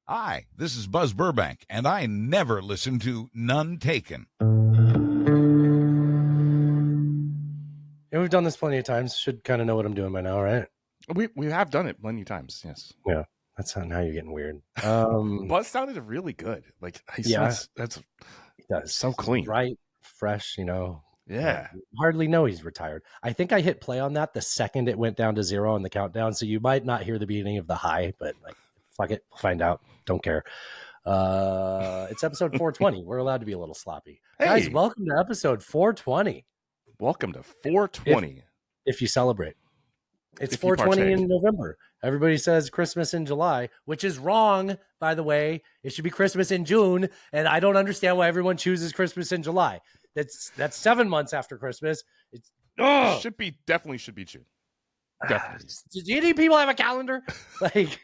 Hi, this is Buzz Burbank, and I never listen to None Taken. Yeah, we've done this plenty of times. Should kind of know what I'm doing by now, right? We have done it plenty of times, yes. Yeah, that's now you're getting weird. Buzz sounded really good. Like he sounds, he does. So clean, bright, fresh. Yeah. Hardly know he's retired. I think I hit play on that the second it went down to 0 on the countdown, so you might not hear the beginning of the high, but like, fuck it, we'll find out. Don't care. It's episode 420. We're allowed to be a little sloppy. Hey. Guys, welcome to episode 420. Welcome to 420. If you celebrate. It's 420 in November. Everybody says Christmas in July, which is wrong, by the way. It should be Christmas in June, and I don't understand why everyone chooses Christmas in July. That's 7 months after Christmas. It definitely should be June. Definitely. Do any people have a calendar? Like,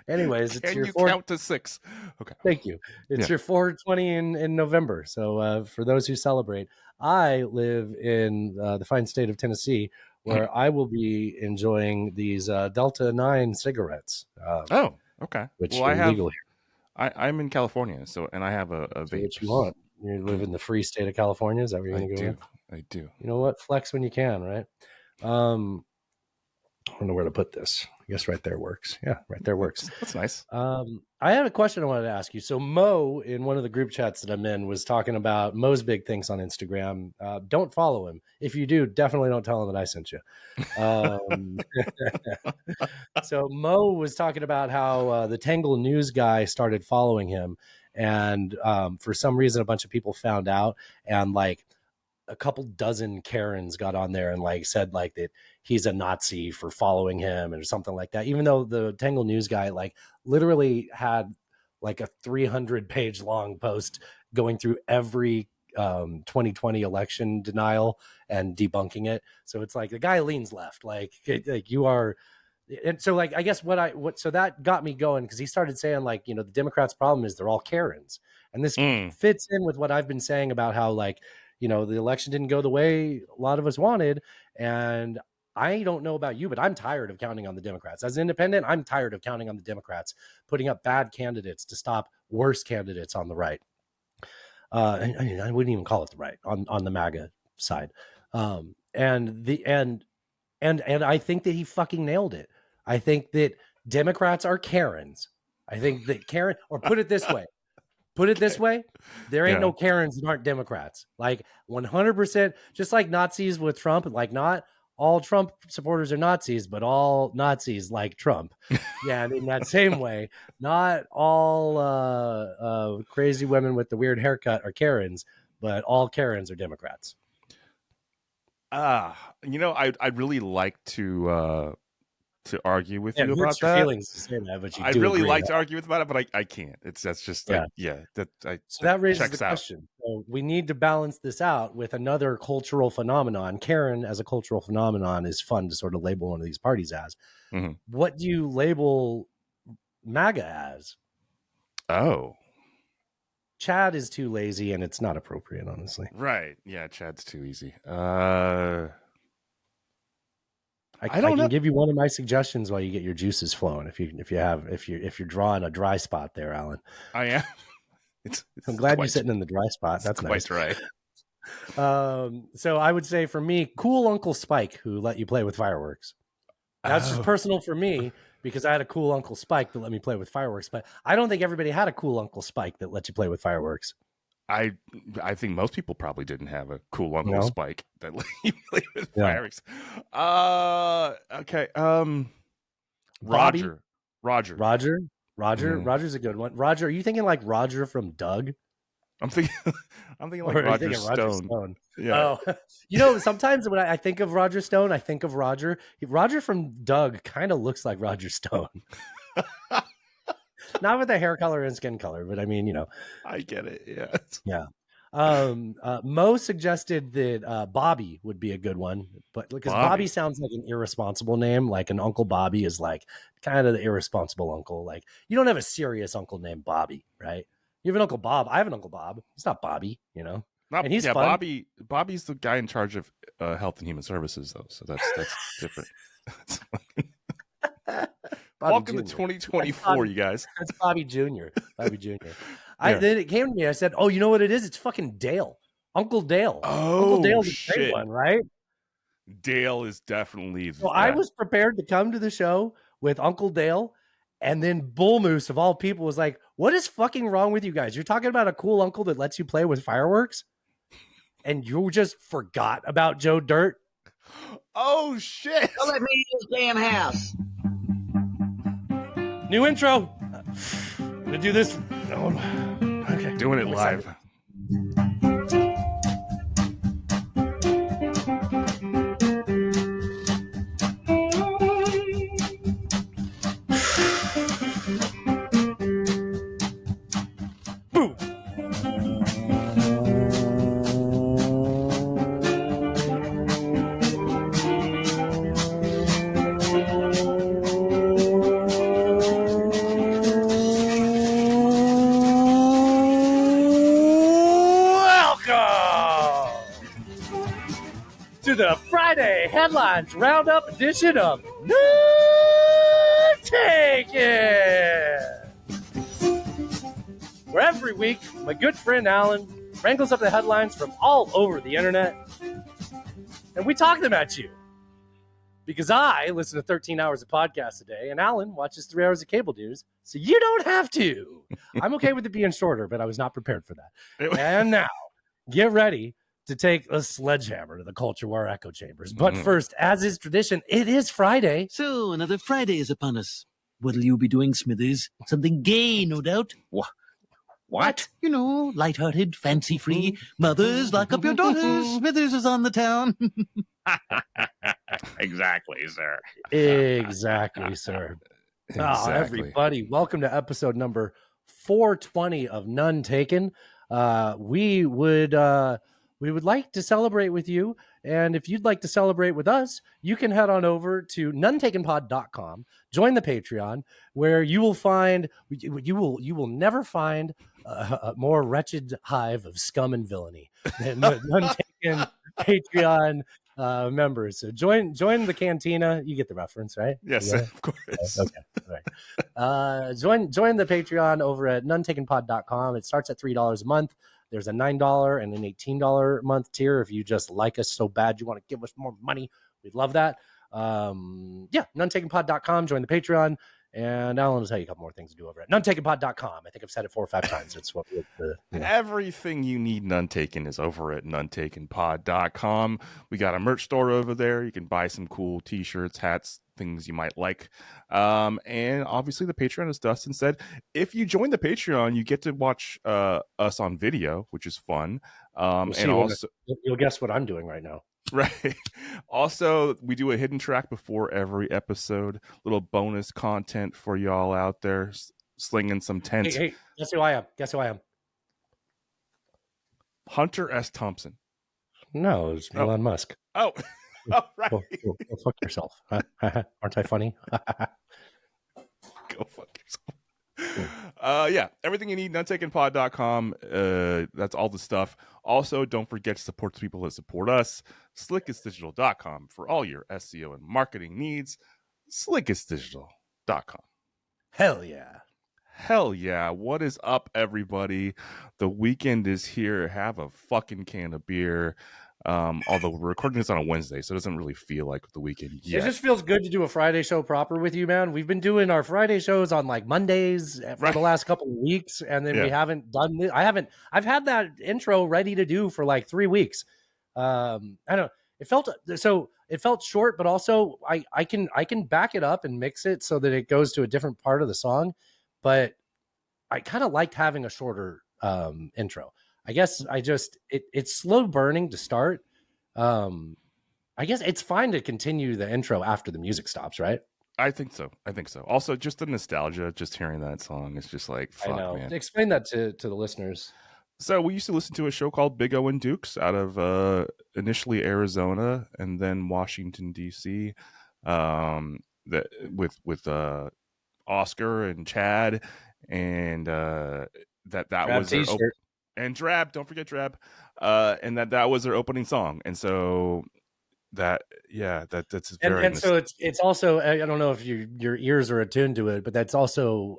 anyways, it's your count to 6. Okay. Thank you. It's your 420 in November. So for those who celebrate, I live in the fine state of Tennessee, where I will be enjoying these Delta 9 cigarettes. Okay. Which are legal here. I'm in California, and I have a vape. What you want? You live in the free state of California? Is that where you're going to go? I do. You know what? Flex when you can, right? I don't know where to put this. I guess right there works. Yeah, right there works. That's nice. I had a question I wanted to ask you. So Mo, in one of the group chats that I'm in, was talking about Mo's big things on Instagram. Don't follow him. If you do, definitely don't tell him that I sent you. So Mo was talking about how the Tangle News guy started following him. And for some reason, a bunch of people found out, and like a couple dozen Karens got on there and like said like that he's a Nazi for following him or something like that. Even though the Tangle News guy like literally had like a 300-page long post going through every 2020 election denial and debunking it. So it's like the guy leans left, like you are. And so like, I guess so that got me going, because he started saying like, the Democrats' problem is they're all Karens. And this fits in with what I've been saying about how like, the election didn't go the way a lot of us wanted. And I don't know about you, but I'm tired of counting on the Democrats. As an independent, I'm tired of counting on the Democrats putting up bad candidates to stop worse candidates on the right. I wouldn't even call it the right, on the MAGA side. And I think that he fucking nailed it. I think that Democrats are Karens. I think that Karen, or put it this way, there ain't no Karens that aren't Democrats. Like 100%, just like Nazis with Trump, like not all Trump supporters are Nazis, but all Nazis like Trump. Yeah, and in that same way, not all crazy women with the weird haircut are Karens, but all Karens are Democrats. I'd really like to argue with you about that. Feelings to say that, but I'd really like to argue about it, but I can't. That's just so that raises the question. So we need to balance this out with another cultural phenomenon. Karen, as a cultural phenomenon, is fun to sort of label one of these parties as. Mm-hmm. What do you label MAGA as? Oh. Chad is too lazy, and it's not appropriate, honestly. Right? Yeah, Chad's too easy. I can give you one of my suggestions while you get your juices flowing. If you're drawing a dry spot there, Allan. I am. I'm glad you're sitting in the dry spot. That's quite nice. Right. So I would say for me, cool Uncle Spike who let you play with fireworks. That's just personal for me, because I had a cool Uncle Spike that let me play with fireworks. But I don't think everybody had a cool Uncle Spike that let you play with fireworks. I think most people probably didn't have a cool Uncle Spike that let you play with fireworks. Okay. Roger. Roger's a good one. Roger, are you thinking like Roger from Doug? I'm thinking like Roger Stone. Yeah. Oh, sometimes when I think of Roger Stone, I think of Roger. Roger from Doug kind of looks like Roger Stone. Not with the hair color and skin color, but I mean, I get it. Yeah. Yeah. Mo suggested that Bobby would be a good one, but because Bobby sounds like an irresponsible name, like an Uncle Bobby is like kind of the irresponsible uncle. Like you don't have a serious uncle named Bobby, right? You have an Uncle Bob. I have an Uncle Bob. He's not Bobby, and he's fun. Bobby's the guy in charge of Health and Human Services, though, so that's different. Welcome Jr. to 2024, you guys. That's Bobby Jr. Bobby Jr. Then it came to me. I said, "Oh, you know what it is? It's fucking Dale, Uncle Dale. Uncle Dale's a great one, right?" Dale is definitely. So I was prepared to come to the show with Uncle Dale, and then Bull Moose of all people was like, "What is fucking wrong with you guys? You're talking about a cool uncle that lets you play with fireworks, and you just forgot about Joe Dirt." Oh shit! Don't let me in this damn house. New intro. I'm gonna do this. Okay, Doing it live. Boom. To the Friday Headlines Roundup edition of None Taken, where every week my good friend Allan wrangles up the headlines from all over the internet, and we talk them at you. Because I listen to 13 hours of podcasts a day, and Allan watches 3 hours of cable news, so you don't have to. I'm okay with it being shorter, but I was not prepared for that. And now, get ready to take a sledgehammer to the culture war echo chambers. But first, as is tradition, it is Friday. So, another Friday is upon us. What'll you be doing, Smithers? Something gay, no doubt. What? You know, lighthearted, fancy-free. Mothers, lock up your daughters. Smithers is on the town. Exactly, sir. Exactly, sir. Exactly. Oh, everybody, welcome to episode number 420 of None Taken. We would like to celebrate with you, and if you'd like to celebrate with us, you can head on over to nonetakenpod.com, join the Patreon, where you will find you will never find a more wretched hive of scum and villainy than the None Taken Patreon members. So join the cantina. You get the reference, right? Yes, of course. Okay. All right. Join the Patreon over at nonetakenpod.com. It starts at $3 a month. There's a $9 and an $18 a month tier. If you just like us so bad you want to give us more money, we'd love that. Nonetakenpod.com. Join the Patreon. And Allan will tell you a couple more things to do over at nonetakenpod.com. I think I've said it 4 or 5 times. It's what Everything you need None Taken is over at nonetakenpod.com. We got a merch store over there. You can buy some cool t-shirts, hats, things you might like. And obviously the Patreon, as Dustin said, if you join the Patreon, you get to watch us on video, which is fun. And also you'll guess what I'm doing right now. Right. Also, we do a hidden track before every episode, little bonus content for y'all out there slinging some tents. Hey, guess who I am? Hunter S. Thompson. No, it's Elon Musk. Oh, right. Go fuck yourself. Aren't I funny? Go fuck yourself. Yeah, everything you need, nonetakenpod.com. That's all the stuff. Also, don't forget to support the people that support us. Slickestdigital.com for all your SEO and marketing needs. Slickestdigital.com. Hell yeah. Hell yeah. What is up, everybody? The weekend is here. Have a fucking can of beer. Although we're recording this on a Wednesday, so it doesn't really feel like the weekend yet. It just feels good to do a Friday show proper with you, man. We've been doing our Friday shows on like Mondays for the last couple of weeks, and then we haven't done this. I've had that intro ready to do for like 3 weeks. I don't know. It felt short, but also I can back it up and mix it so that it goes to a different part of the song. But I kind of liked having a shorter intro. I guess it's slow burning to start. I guess it's fine to continue the intro after the music stops, right? I think so. Also, just the nostalgia, just hearing that song, it's just like, fuck, man. Explain that to the listeners. So we used to listen to a show called Big O and Dukes out of initially Arizona and then Washington, D.C. That with Oscar and Chad, and that was their and Drab. Don't forget Drab. And that was their opening song. And so that's very and so it's also, I don't know if your ears are attuned to it, but that's also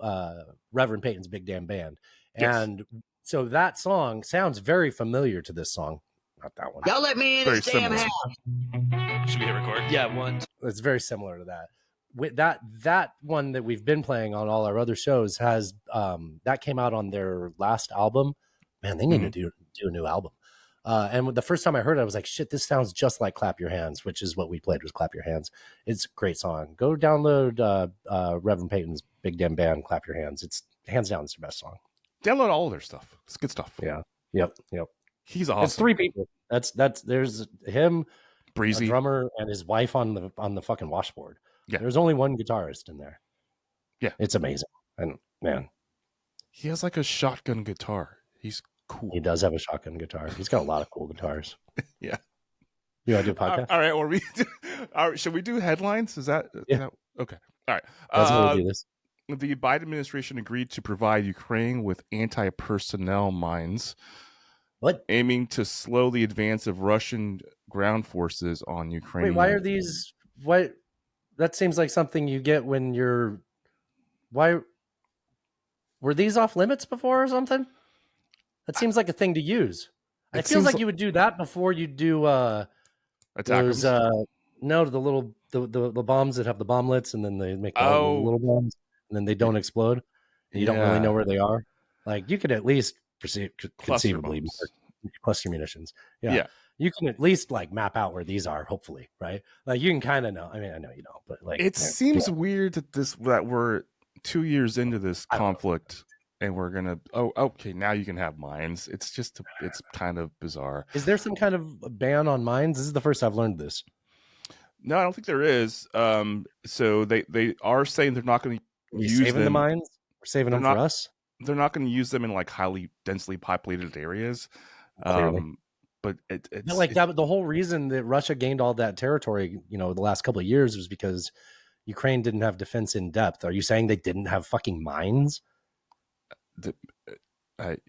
Reverend Peyton's Big Damn Band. Yes. And so that song sounds very familiar to this song. Not that one. Y'all let me in Very this damn similar. house. Should we hit record? Yeah, one. It's very similar to that. With that one that we've been playing on all our other shows has that came out on their last album. Man, they need to do a new album. And the first time I heard it, I was like, shit, this sounds just like Clap Your Hands, which is what we played was Clap Your Hands. It's a great song. Go download Reverend Peyton's Big Damn Band, Clap Your Hands. It's hands down, it's their best song. Download all of their stuff. It's good stuff. Yeah. Yep. He's awesome. It's 3 people. That's there's him, Breezy, a drummer, and his wife on the fucking washboard. Yeah. There's only one guitarist in there. Yeah. It's amazing. And man, he has like a shotgun guitar. He's cool. he does have a shotgun guitar. He's got a lot of cool guitars. Yeah. You want to do a podcast? All right. All right. Should we do headlines? Is that okay? All right. That's how we do this. The Biden administration agreed to provide Ukraine with anti-personnel mines. What? Aiming to slow the advance of Russian ground forces on Ukraine. Wait, why are these? What? That seems like something you get when you're. Why were these off limits before or something? That seems like a thing to use. It feels like you would do that before you do those. No, the little the bombs that have the bomblets, and then they make the little bombs, and then they don't explode, and you don't really know where they are. Like you could at least conceivably cluster munitions. Yeah. You can at least like map out where these are, hopefully, right? Like you can kind of know. I mean, I know you don't, but like it seems weird that we're 2 years into this conflict and we're gonna okay, now you can have mines. It's kind of bizarre. Is there some kind of ban on mines? This is the first I've learned this. No, I don't think there is. So they are saying they're not going to use saving the mines. We're saving them for us. They're not going to use them in like highly densely populated areas. But the whole reason that Russia gained all that territory, the last couple of years was because Ukraine didn't have defense in depth. Are you saying they didn't have fucking mines?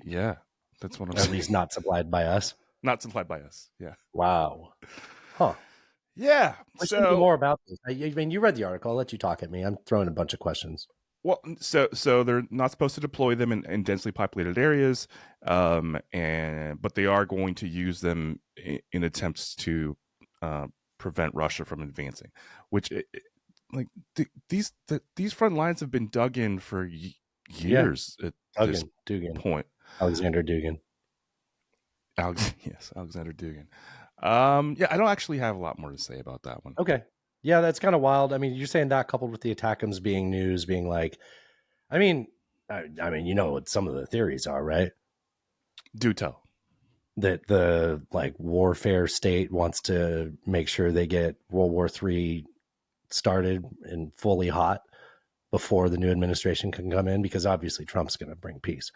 Yeah, that's what I'm saying. At least not supplied by us. Not supplied by us. Yeah. Wow. Huh. Yeah. Let's do more about this. I mean, you read the article. I'll let you talk at me. I'm throwing a bunch of questions. Well, so they're not supposed to deploy them in densely populated areas, but they are going to use them in attempts to prevent Russia from advancing. Which, these front lines have been dug in for years at this point. Alexander Dugin. Yes, Alexander Dugin. I don't actually have a lot more to say about that one. Okay. Yeah, that's kind of wild. I mean, you're saying that coupled with the attackums being news, being like, I mean, you know what some of the theories are, right? Do tell. That the warfare state wants to make sure they get World War III started and fully hot before the new administration can come in, because obviously Trump's going to bring peace.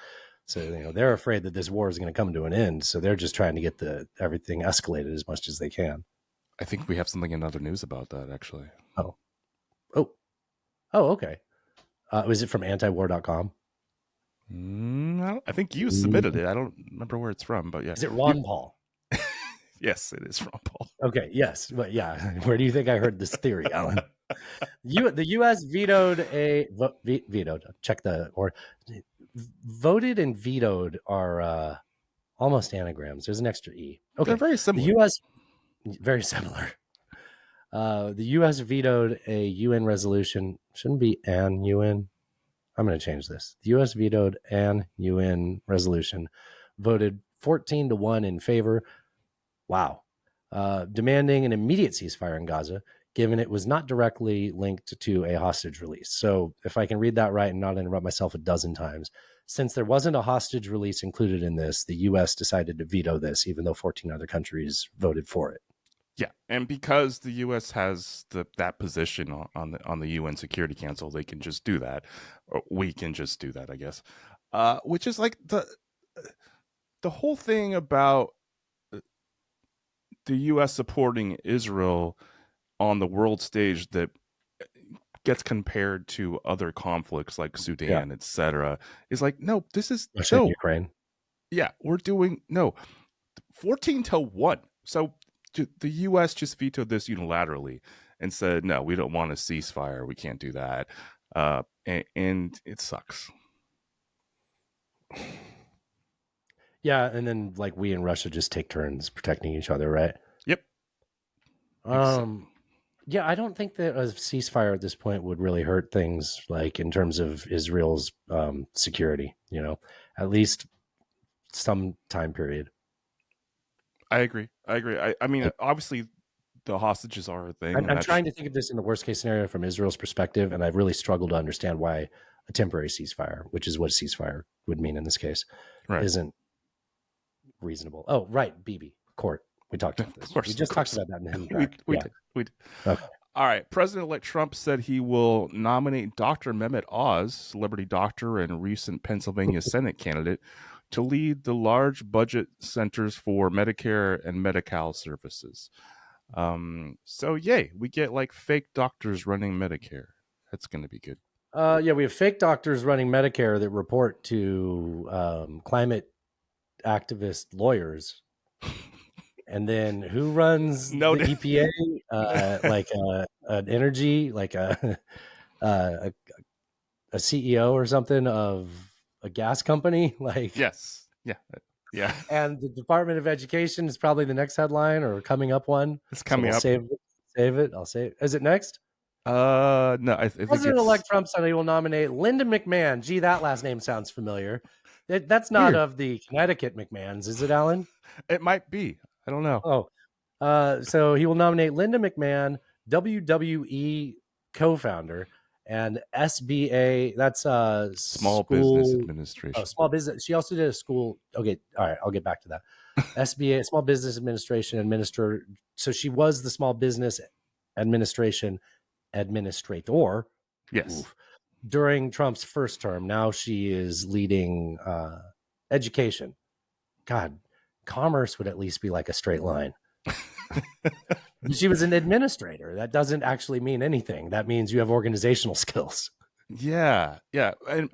So, they're afraid that this war is going to come to an end. So they're just trying to get everything escalated as much as they can. I think we have something in other news about that, actually. Oh, okay. Was it from antiwar.com? I think you submitted it. I don't remember where it's from, but yeah. Is it Ron Paul? Yes, it is Ron Paul. Okay, yes. But yeah, where do you think I heard this theory, Allan? The U.S. vetoed voted and vetoed are almost anagrams. There's an extra E. Okay. They're very similar. The U.S. Very similar. The U.S. vetoed a UN resolution. Shouldn't be an UN. I'm going to change this. The U.S. vetoed an UN resolution, voted 14-1 in favor. Wow. Demanding an immediate ceasefire in Gaza, given it was not directly linked to a hostage release. So if I can read that right and not interrupt myself a dozen times, since there wasn't a hostage release included in this, the U.S. decided to veto this, even though 14 other countries voted for it. Yeah, and because the U.S. has that position on the UN Security Council, they can just do that. Or we can just do that, I guess. Which is like the whole thing about the U.S. supporting Israel on the world stage that gets compared to other conflicts like Sudan, etc. Is like, no, this is Ukraine. Yeah, we're doing 14-1. So the U.S. just vetoed this unilaterally and said, no, we don't want a ceasefire. We can't do that. And it sucks. Yeah, and then like we in Russia just take turns protecting each other, right? Yep. Yeah, I don't think that a ceasefire at this point would really hurt things, like in terms of Israel's security, at least some time period. I agree. I mean, obviously, the hostages are a thing. I'm trying to think of this in the worst case scenario from Israel's perspective, and I've really struggled to understand why a temporary ceasefire, which is what ceasefire would mean in this case, isn't reasonable. Oh, right, Bibi, court. We talked about this. Of course, we just talked about that in the we did. Okay. All right. President-elect Trump said he will nominate Dr. Mehmet Oz, celebrity doctor and recent Pennsylvania Senate candidate, to lead the large budget centers for Medicare and Medi-Cal services. So yay, we get like fake doctors running Medicare. That's going to be good. Yeah, we have fake doctors running Medicare that report to climate activist lawyers. And then who runs the EPA? Like an energy, like a CEO or something of a gas company. Like yes, yeah. And the Department of Education is probably the next headline or coming up one. It's coming up. Save it. I'll save it. Is it next? No. I think President-elect Trump said he will nominate Linda McMahon. Gee, that last name sounds familiar. That's not of the Connecticut McMahons, is it, Allan? It might be. I don't know. So he will nominate Linda McMahon, WWE co-founder, and SBA. That's Small Business Administration. Oh, small business. She also did a school. Okay, all right. I'll get back to that. SBA, Small Business Administration administrator. So she was the Small Business Administration administrator. Yes. During Trump's first term. Now she is leading education. God. Commerce would at least be like a straight line. She was an administrator. That doesn't actually mean anything. That means you have organizational skills. Yeah. And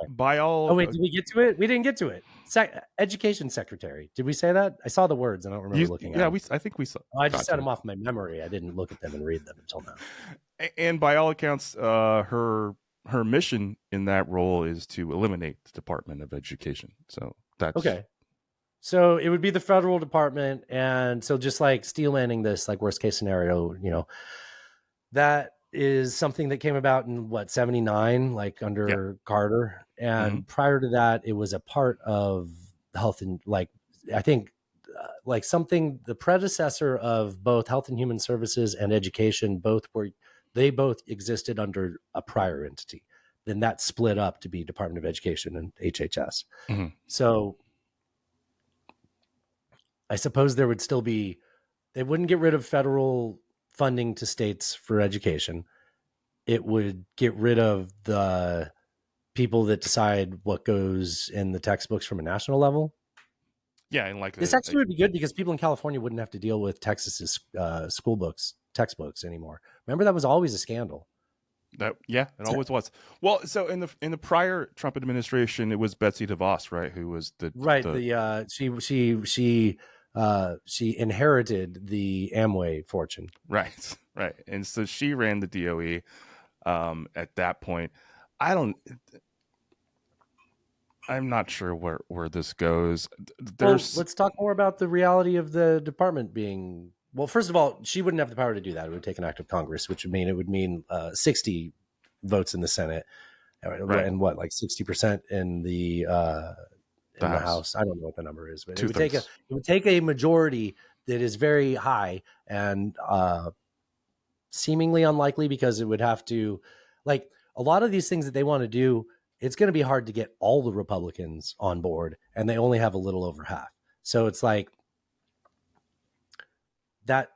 by all... Oh, wait, did we get to it? We didn't get to it. Education secretary. Did we say that? I saw the words. I don't remember looking at them. Yeah, I think we saw. I just set them off my memory. I didn't look at them and read them until now. And by all accounts, her mission in that role is to eliminate the Department of Education. So that's... Okay. So it would be the federal department. And so just like steel manning this, like worst case scenario, that is something that came about in 79, like under Carter. And prior to that, it was a part of health and I think something, the predecessor of both Health and Human Services and Education, they both existed under a prior entity. Then that split up to be Department of Education and HHS. Mm-hmm. So I suppose there would still be, they wouldn't get rid of federal funding to states for education. It would get rid of the people that decide what goes in the textbooks from a national level. Yeah. And this actually would be good because people in California wouldn't have to deal with Texas's textbooks anymore. Remember, that was always a scandal. It always was. Well, so in the prior Trump administration, it was Betsy DeVos, right? Who was she inherited the Amway fortune. Right. And so she ran the DOE at that point. I'm not sure where this goes. Let's talk more about the reality of the department being... Well, first of all, she wouldn't have the power to do that. It would take an act of Congress, which would mean 60 votes in the Senate, and 60% in the House. I don't know what the number is, but it would take a majority that is very high and seemingly unlikely, because it would have to, a lot of these things that they want to do, it's going to be hard to get all the Republicans on board, and they only have a little over half. So it's like that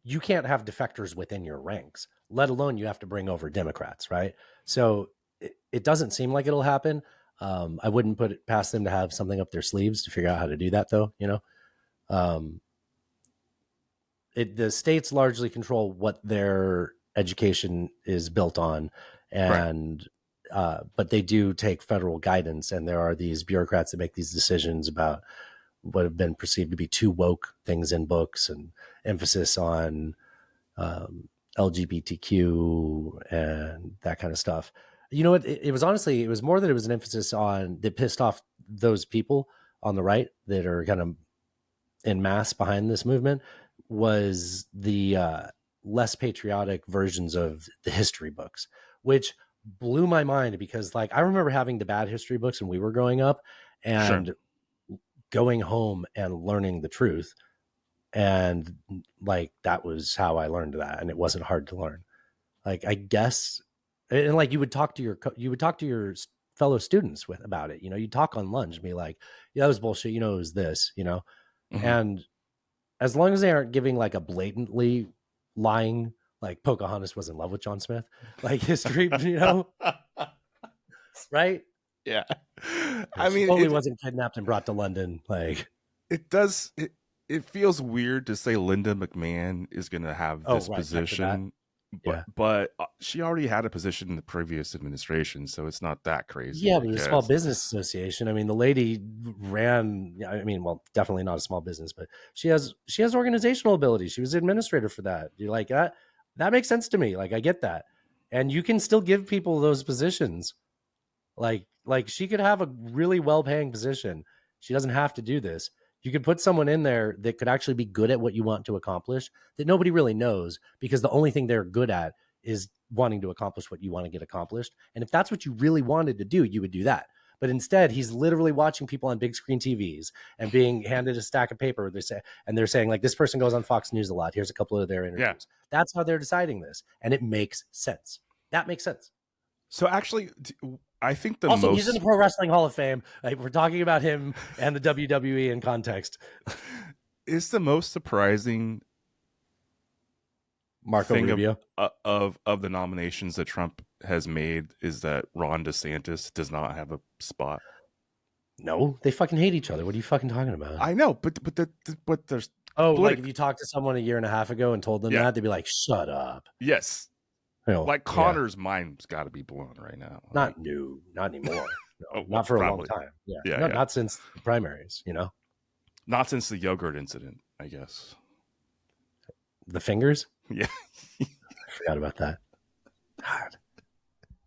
you can't have defectors within your ranks, let alone you have to bring over Democrats, right? So it doesn't seem like it'll happen. I wouldn't put it past them to have something up their sleeves to figure out how to do that, though. The states largely control what their education is built on, and but they do take federal guidance, and there are these bureaucrats that make these decisions about what have been perceived to be too woke things in books, and emphasis on LGBTQ and that kind of stuff. You know what? It was honestly, it was more that it was an emphasis on that pissed off those people on the right that are kind of en masse behind this movement, was the less patriotic versions of the history books, which blew my mind because, like, I remember having the bad history books when we were growing up and going home and learning the truth. And like, that was how I learned that. And it wasn't hard to learn. Like, I guess, and like, you would talk to your fellow students about it. You know, you talk on lunch and be like, yeah, that was bullshit. You know, it was this, you know? And as long as they aren't giving like a blatantly lying, like Pocahontas was in love with John Smith, like history, you know, right? Yeah. I mean, Foley wasn't kidnapped and brought to London. Like, it does. It feels weird to say Linda McMahon is going to have this position, but she already had a position in the previous administration, so it's not that crazy. Yeah, but the Small Business Association. I mean, the lady ran. I mean, well, definitely not a small business, but she has organizational ability. She was administrator for that. You're like, that makes sense to me. Like, I get that, and you can still give people those positions. Like she could have a really well-paying position. She doesn't have to do this. You could put someone in there that could actually be good at what you want to accomplish that nobody really knows, because the only thing they're good at is wanting to accomplish what you want to get accomplished. And if that's what you really wanted to do, you would do that. But instead, he's literally watching people on big screen TVs and being handed a stack of paper. They're saying like, this person goes on Fox News a lot. Here's a couple of their interviews. Yeah. That's how they're deciding this. And it makes sense. That makes sense. So actually, I think he's in the Pro Wrestling Hall of Fame. Like, we're talking about him and the WWE in context. It's the most surprising Marco Rubio of the nominations that Trump has made is that Ron DeSantis does not have a spot. No, they fucking hate each other. What are you fucking talking about? I know, but there's like if you talked to someone a year and a half ago and told them that, they'd be like, "Shut up." Yes. Like Connor's mind's got to be blown right now. Not anymore. No, not for a long time. Not since the primaries. You know, not since the yogurt incident, I guess. The fingers. Yeah, I forgot about that. God,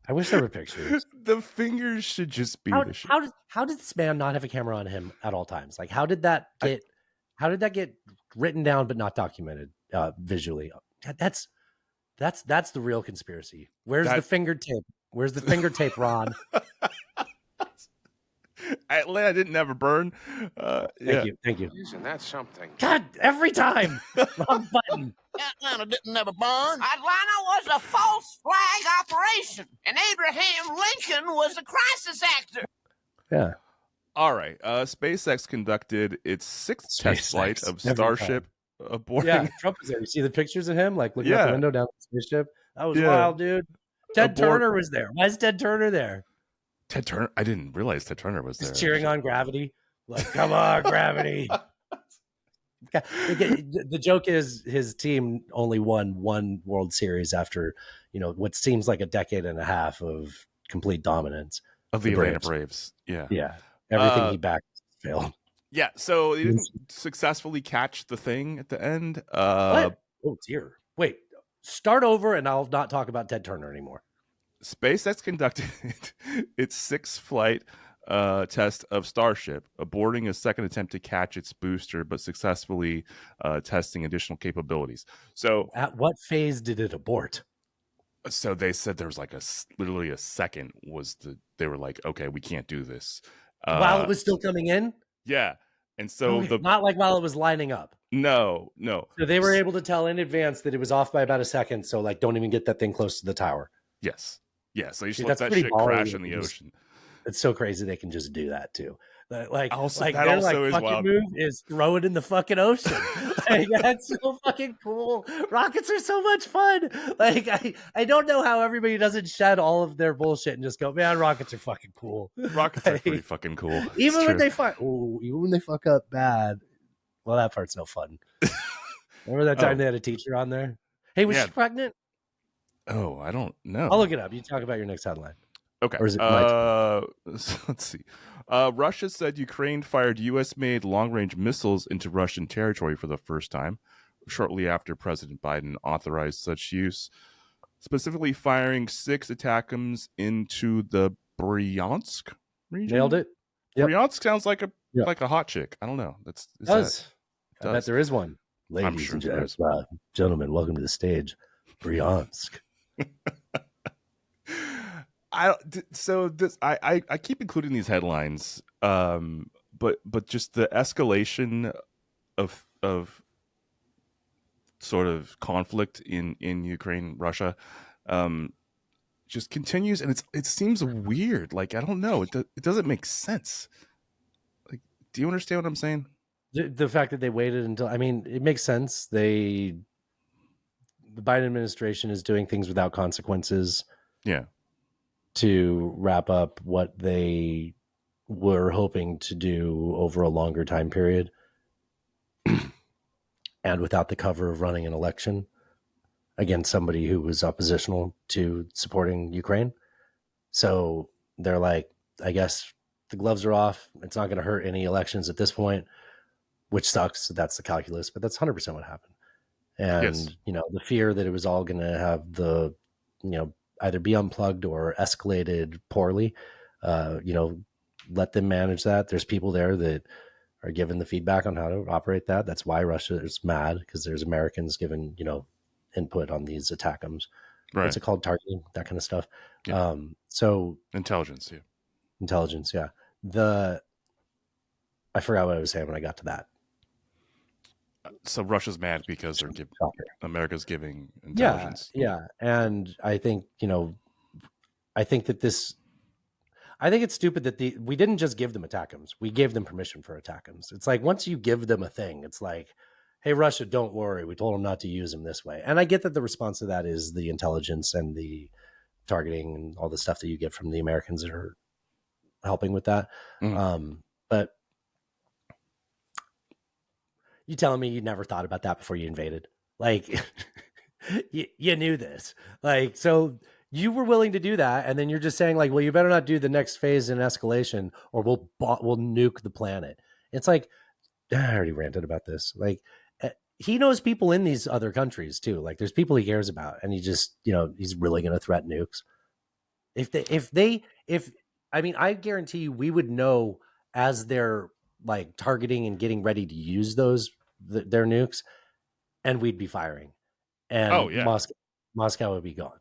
I wish there were pictures. The fingers should just be. How did this man not have a camera on him at all times? Like, how did that get written down but not documented visually? That's the real conspiracy. Where's the finger tape? Where's the finger tape, Ron? Atlanta didn't never burn. Thank you. Isn't that something? God, every time. Wrong button. Atlanta didn't never burn. Atlanta was a false flag operation, and Abraham Lincoln was a crisis actor. Yeah. All right. SpaceX conducted its sixth test flight of Starship. Yeah, Trump is there. You see the pictures of him, like looking out the window down the spaceship. That was wild, dude. Ted Turner was there. Why is Ted Turner there? Ted Turner? I didn't realize Ted Turner was there. He's cheering on Gravity. Like, come on, Gravity. The joke is his team only won one World Series after, what seems like a decade and a half of complete dominance of the Atlanta Braves. Yeah. Yeah. Everything he backed failed. Yeah, so he didn't successfully catch the thing at the end. What? Oh, dear. Wait, start over and I'll not talk about Ted Turner anymore. SpaceX conducted its sixth flight test of Starship, aborting a second attempt to catch its booster, but successfully testing additional capabilities. So at what phase did it abort? So they said there was like literally a second they were like, okay, we can't do this. While it was still coming in? Yeah. And so not like while it was lining up. No. So they were able to tell in advance that it was off by about a second. So like, don't even get that thing close to the tower. Yes. Yeah. So you just let that shit crash in the ocean. It's so crazy they can just do that too. Like, their fucking move is throw it in the fucking ocean. Like, that's so fucking cool. Rockets are so much fun. Like, I don't know how everybody doesn't shed all of their bullshit and just go, man, rockets are fucking cool. Rockets are pretty fucking cool. Even when they fuck up bad. Well, that part's no fun. Remember that time they had a teacher on there? Hey, was she pregnant? Oh, I don't know. I'll look it up. You talk about your next headline. Okay. Or is it let's see. Russia said Ukraine fired U.S.-made long-range missiles into Russian territory for the first time, shortly after President Biden authorized such use, specifically firing 6 ATACMS into the Bryansk region. Nailed it. Yep. Bryansk sounds like a Yep. like a hot chick. I don't know. I bet there is one. Ladies sure and there gentlemen, welcome to the stage, Bryansk. I keep including these headlines, but just the escalation of sort of conflict in Ukraine, Russia, just continues, and it seems weird. Like, I don't know, it doesn't make sense. Like, do you understand what I'm saying? The fact that they waited until, I mean, it makes sense. The Biden administration is doing things without consequences. Yeah. To wrap up what they were hoping to do over a longer time period and without the cover of running an election against somebody who was oppositional to supporting Ukraine. So they're like, I guess the gloves are off. It's not going to hurt any elections at this point, which sucks. That's the calculus, but that's 100% what happened. And, Yes. The fear that it was all going to have the, either be unplugged or escalated poorly, let them manage that. There's people there that are given the feedback on how to operate that. That's why Russia is mad, because there's Americans given, input on these ATACMS. Right. What's it called? Targeting, that kind of stuff. Yeah. So intelligence. Yeah. Intelligence. Yeah. I forgot what I was saying when I got to that. So Russia's mad because they're America's giving intelligence. Yeah. And I think, I think it's stupid that we didn't just give them ATACMS. We gave them permission for ATACMS. It's like, once you give them a thing, it's like, hey, Russia, don't worry. We told them not to use them this way. And I get that the response to that is the intelligence and the targeting and all the stuff that you get from the Americans that are helping with that. But you telling me you never thought about that before you invaded? Like, you knew this. Like, so you were willing to do that, and then you're just saying, like, well, you better not do the next phase in escalation, or we'll nuke the planet. It's like, I already ranted about this. Like, he knows people in these other countries too. Like, there's people he cares about, and he just, he's really going to threaten nukes. I guarantee you, we would know as they're like targeting and getting ready to use their nukes, and we'd be firing, and Moscow would be gone.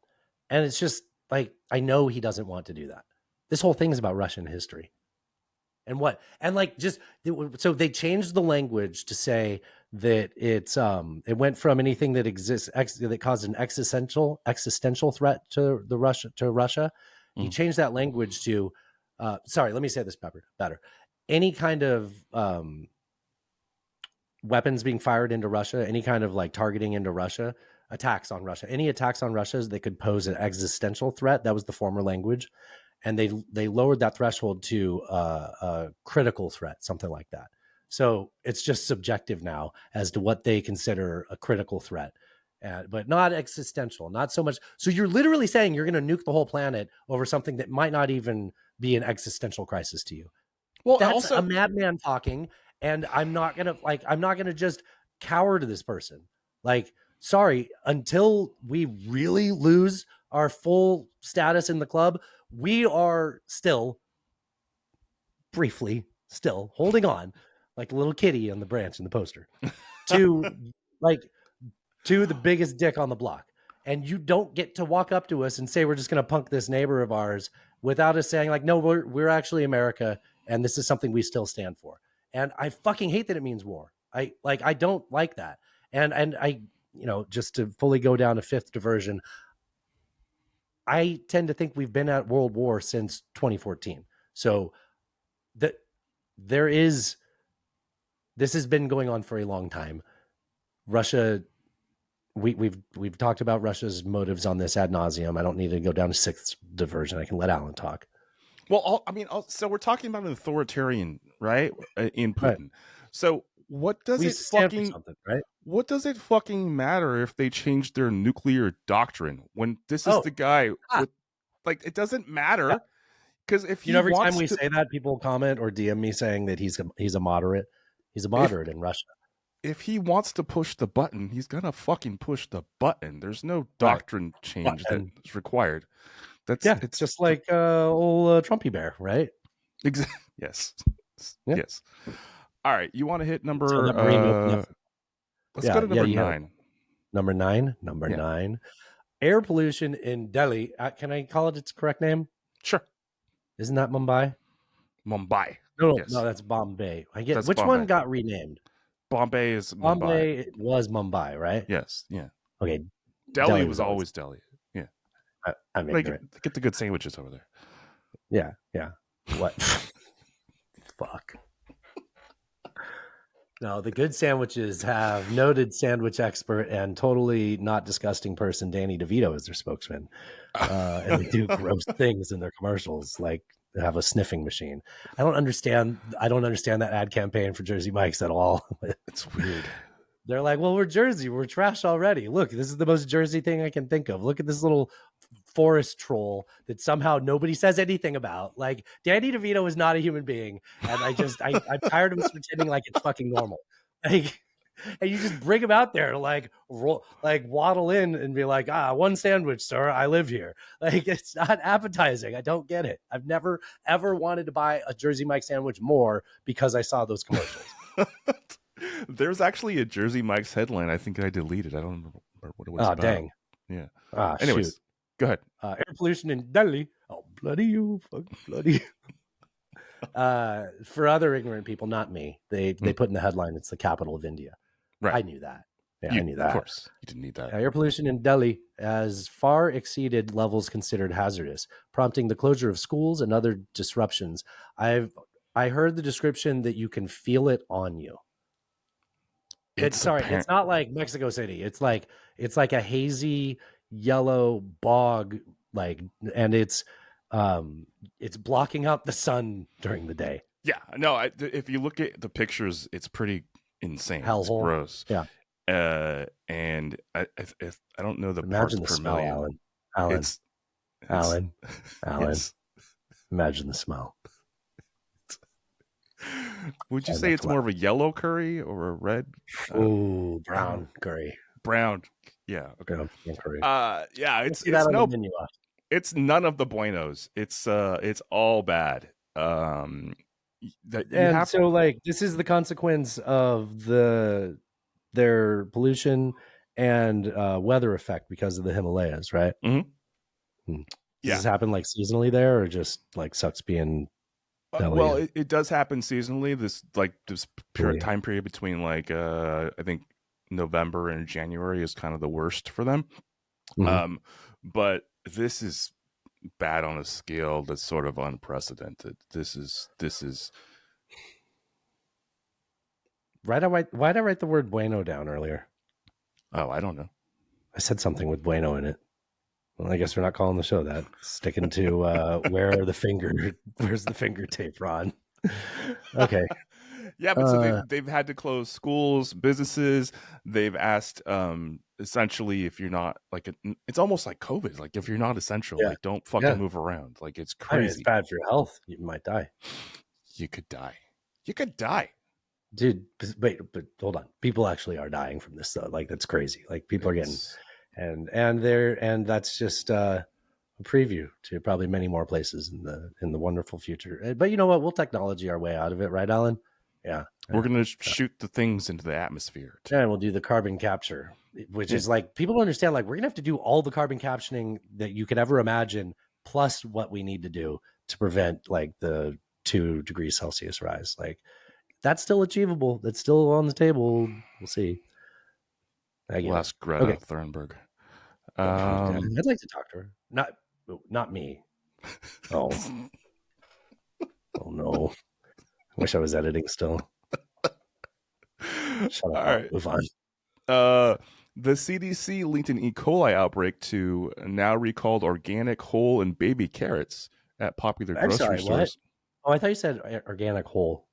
And it's just like, I know he doesn't want to do that. This whole thing is about Russian history. So they changed the language to say that it went from anything that exists that caused an existential threat to Russia. He changed that language to let me say this better. Any kind of weapons being fired into Russia, any kind of like targeting into Russia, attacks on Russia, any attacks on Russia that could pose an existential threat. That was the former language. And they lowered that threshold to a critical threat, something like that. So it's just subjective now as to what they consider a critical threat, but not existential, not so much. So you're literally saying you're going to nuke the whole planet over something that might not even be an existential crisis to you. Well, that's also a madman talking, and I'm not going to just cower to this person. Like, sorry, until we really lose our full status in the club, we are still briefly holding on like a little kitty on the branch in the poster to the biggest dick on the block. And you don't get to walk up to us and say, we're just going to punk this neighbor of ours without us saying like, no, we're actually America. And this is something we still stand for. And I fucking hate that it means war. I don't like that. And I, just to fully go down a fifth diversion, I tend to think we've been at World War since 2014. So this has been going on for a long time. Russia, we've talked about Russia's motives on this ad nauseum. I don't need to go down to sixth diversion. I can let Allan talk. Well, so we're talking about an authoritarian, right? In Putin. Right. So what does it fucking matter if they change their nuclear doctrine when this is the guy with, like, it doesn't matter. Because if he every time wants we to, say that, people comment or DM me saying that he's a moderate. He's a moderate in Russia. if he wants to push the button, he's gonna fucking push the button. There's no doctrine change that's required. It's just like old Trumpy Bear, right? Yes. Yeah. Yes. All right. You want to hit number? Let's go to number 9. Number 9. Number 9. Air pollution in Delhi. Can I call it its correct name? Sure. Isn't that Mumbai? Mumbai. No, Yes. no, that's Bombay. Which Bombay. one got renamed? Bombay is Mumbai. Bombay was Mumbai, right? Yes. Yeah. Okay. Delhi was always Delhi. Yeah. I'm ignorant. Get the good sandwiches over there. Yeah. Yeah. What? Fuck. No, the good sandwiches have noted sandwich expert and totally not disgusting person Danny DeVito as their spokesman. And they do gross things in their commercials, like they have a sniffing machine. I don't understand that ad campaign for Jersey Mike's at all. It's weird. They're like, well, we're Jersey. We're trash already. Look, this is the most Jersey thing I can think of. Look at this little forest troll that somehow nobody says anything about. Like, Danny DeVito is not a human being. And I'm tired of us pretending like it's fucking normal. Like, and you just bring him out there to like waddle in and be like, one sandwich, sir. I live here. Like, it's not appetizing. I don't get it. I've never, ever wanted to buy a Jersey Mike sandwich more because I saw those commercials. There's actually a Jersey Mike's headline. I think I deleted. I don't remember what it was about. Dang. Yeah. Anyways, shoot. Go ahead. Air pollution in Delhi. Oh, bloody you. Fuck, bloody you. For other ignorant people, not me, they put in the headline, it's the capital of India. Right. I knew that. Yeah, I knew that. Of course. You didn't need that. Air pollution in Delhi has far exceeded levels considered hazardous, prompting the closure of schools and other disruptions. I heard the description that you can feel it on you. It's not like Mexico City. It's like a hazy yellow bog, and it's blocking out the sun during the day. Yeah, no. If you look at the pictures, it's pretty insane. It's gross. Yeah. And I don't know the Imagine parts the per smell, million. Allan. Yes. Imagine the smell. Would you say it's more of a yellow curry or a red? Brown curry. Brown. Yeah. Okay. Brown curry. Yeah. It's none of the buenos. It's all bad. This is the consequence of their pollution and weather effect because of the Himalayas, right? Mm-hmm. Does this happen like seasonally there, or just like sucks being? Well, it does happen seasonally. This time period between I think November and January is kind of the worst for them. Mm-hmm. But this is bad on a scale that's sort of unprecedented. This is. Why'd I write the word bueno down earlier? Oh, I don't know. I said something with bueno in it. Well, I guess we're not calling the show that. Sticking to where's the finger tape, Ron? Okay. Yeah, but so they've had to close schools, businesses. They've asked essentially if you're not it's almost like COVID. Like if you're not essential, don't fucking move around. Like it's crazy. It's bad for your health. You might die. You could die. Dude, but hold on. People actually are dying from this though. Like that's crazy. Like people are getting and that's just a preview to probably many more places in the wonderful future. But you know what? We'll technology our way out of it, right, Allan? Yeah. We're gonna shoot the things into the atmosphere. Yeah, and we'll do the carbon capture, which is like people don't understand. Like we're gonna have to do all the carbon captioning that you could ever imagine, plus what we need to do to prevent like the 2 degrees Celsius rise. Like that's still achievable. That's still on the table. We'll see. We'll ask Greta Thunberg. I'd like to talk to her. Not me. Oh. Oh no. I wish I was editing still. Shut up. All right. Move on. The CDC linked an E. coli outbreak to now recalled organic whole and baby carrots at popular grocery stores. What? Oh, I thought you said organic whole.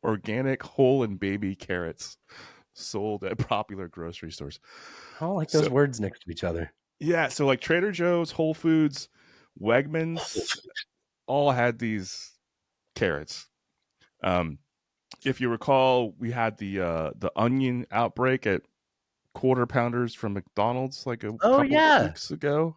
Organic whole and baby carrots sold at popular grocery stores. I don't like those words next to each other. Yeah, so like Trader Joe's, Whole Foods, Wegmans all had these carrots. If you recall, we had the onion outbreak at Quarter Pounders from McDonald's like a couple weeks ago.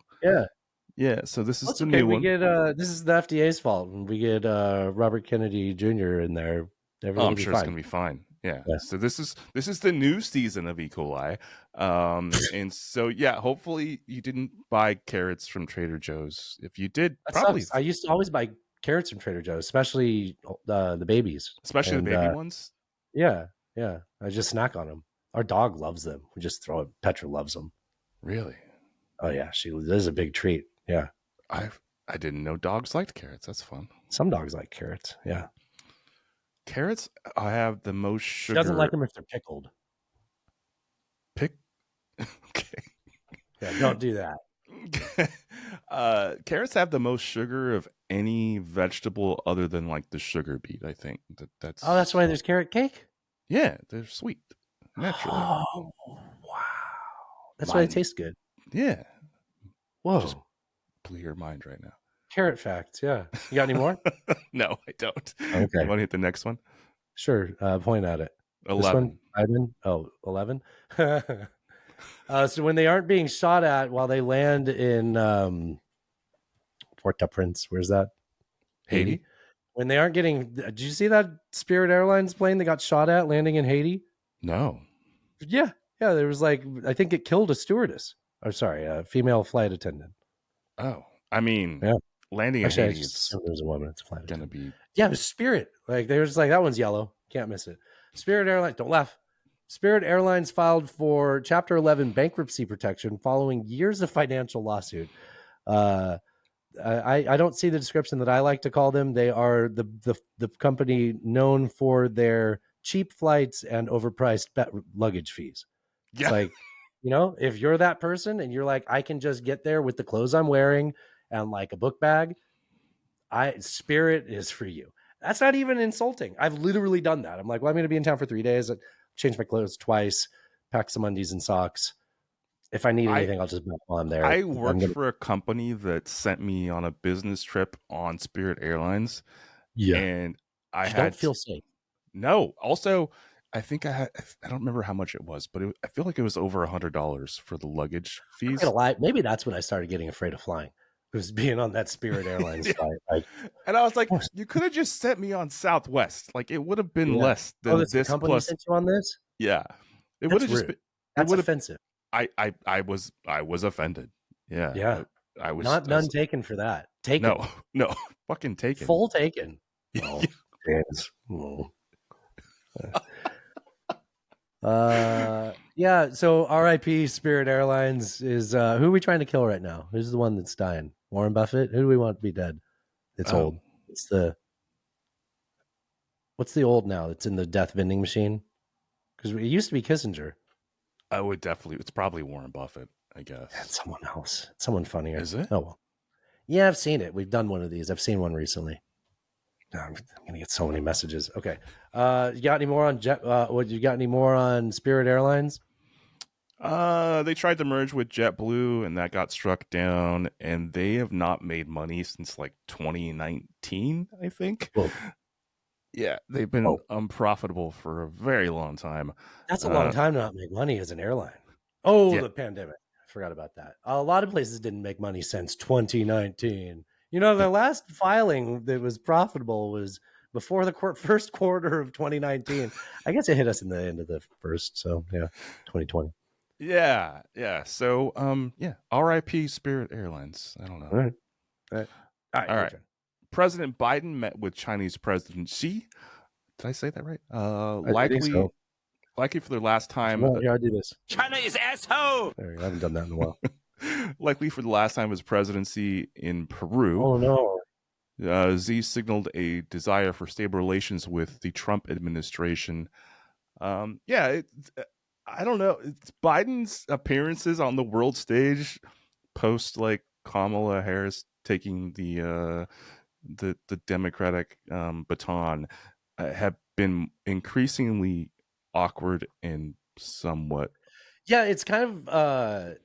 Yeah. So this is That's the okay. new We one. get this is the FDA's fault, and we get Robert Kennedy Jr. in there. Everything I'm will be sure fine. it's gonna be fine. Yeah. Yeah. So this is the new season of E. coli, and so yeah, hopefully you didn't buy carrots from Trader Joe's. If you did, That probably sucks. I used to always buy carrots from Trader Joe's, especially the babies, especially and, the baby ones. Yeah. I just snack on them. Our dog loves them. We just throw it. Petra loves them. Really? Oh yeah, this is a big treat. Yeah. I didn't know dogs liked carrots. That's fun. Some dogs like carrots. Yeah. Carrots, I have the most She sugar. doesn't like them if they're pickled. Okay. Yeah, don't do that. Carrots have the most sugar of any vegetable other than like the sugar beet. I think that's. Oh, that's why there's carrot cake. Yeah, they're sweet naturally. Oh, wow. That's why they taste good. Yeah. Whoa. Just blew your mind right now. Carrot facts. Yeah. You got any more? No, I don't. Okay. You want to hit the next one? Sure. Point at it. 11. Oh, 11. So when they aren't being shot at while they land in Port-au-Prince, where's that? Haiti. When they aren't getting, did you see that Spirit Airlines plane that got shot at landing in Haiti? No. Yeah. There was like, I think it killed a stewardess. Or sorry, a female flight attendant. Oh, I mean, yeah. Landing in Haiti is there's a woman. It's flight gonna be. Yeah, it was Spirit. Like there's like that one's yellow. Can't miss it. Spirit Airlines. Don't laugh. Spirit Airlines filed for Chapter 11 bankruptcy protection following years of financial lawsuit. I don't see the description that I like to call them. They are the company known for their cheap flights and overpriced luggage fees. Yeah. It's like, if you're that person and you're like, I can just get there with the clothes I'm wearing and like a book bag, Spirit is for you. That's not even insulting. I've literally done that. I'm like, well, I'm going to be in town for 3 days. I change my clothes twice, pack some undies and socks. If I need anything, I'll just buy while I'm there. I worked for a company that sent me on a business trip on Spirit Airlines. Yeah. And I don't feel safe. No. Also, I think I don't remember how much it was, but I feel like it was over $100 for the luggage fees. I'm gonna lie. Maybe that's when I started getting afraid of flying. It was being on that Spirit Airlines flight. And I was like, you could have just sent me on Southwest. Like it would have been less than this. The company plus sent you on this? Yeah. It would have just been. That's offensive. I was offended. Yeah. Yeah. I was none taken for that. Taken. No, fucking taken. Full taken. Oh, yes. Yeah. So R.I.P. Spirit Airlines is who are we trying to kill right now? Who's the one that's dying? Warren Buffett? Who do we want to be dead? It's old. What's the old now that's in the death vending machine? Because it used to be Kissinger. I would definitely. It's probably Warren Buffett, I guess. That's someone else. It's someone funnier. Is it? Oh well. Yeah, I've seen it. We've done one of these. I've seen one recently. I'm gonna get so many messages. Okay. You got any more on you got any more on Spirit Airlines? They tried to merge with JetBlue and that got struck down, and they have not made money since like 2019, I think. Whoa. Yeah, they've been unprofitable for a very long time. That's a long time to not make money as an airline. The pandemic. I forgot about that. A lot of places didn't make money since 2019. The last filing that was profitable was before the first quarter of 2019. I guess it hit us in the end of the first. So yeah, 2020. Yeah. So R.I.P. Spirit Airlines. I don't know. All right. President Biden met with Chinese President Xi. Did I say that right? Likely for their last time. Yeah, I do this. China is asshole. I haven't done that in a while. Likely for the last time of his presidency in Peru. Oh no. Xi signaled a desire for stable relations with the Trump administration. I don't know. It's Biden's appearances on the world stage post like Kamala Harris taking the Democratic baton have been increasingly awkward and somewhat. Yeah, it's kind of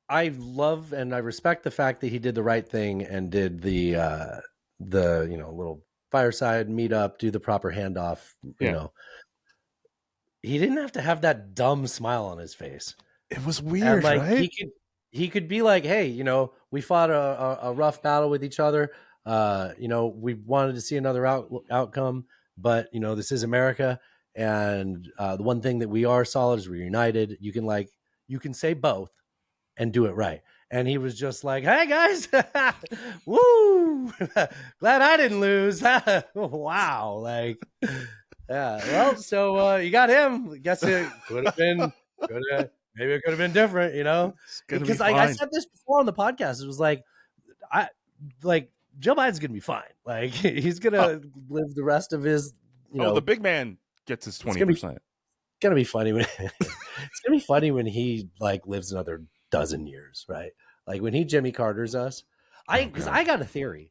I love and I respect the fact that he did the right thing and did the little fireside meetup, do the proper handoff. Yeah. He didn't have to have that dumb smile on his face. It was And weird, like right? he could be like, hey, we fought a rough battle with each other. We wanted to see another outcome, but this is America, and the one thing that we are solid is we're united. You can say both and do it right. And he was just like, hey guys, woo, glad I didn't lose. Wow. Like, yeah, well, so you got him. I guess it could have been maybe it could have been different, because I said this before on the podcast. It was like Joe Biden's gonna be fine. Like he's gonna live the rest of his the big man gets his 20%. Gonna be funny when it's gonna be funny when he lives another dozen years, right? Like when he Jimmy Carter's us. I got a theory.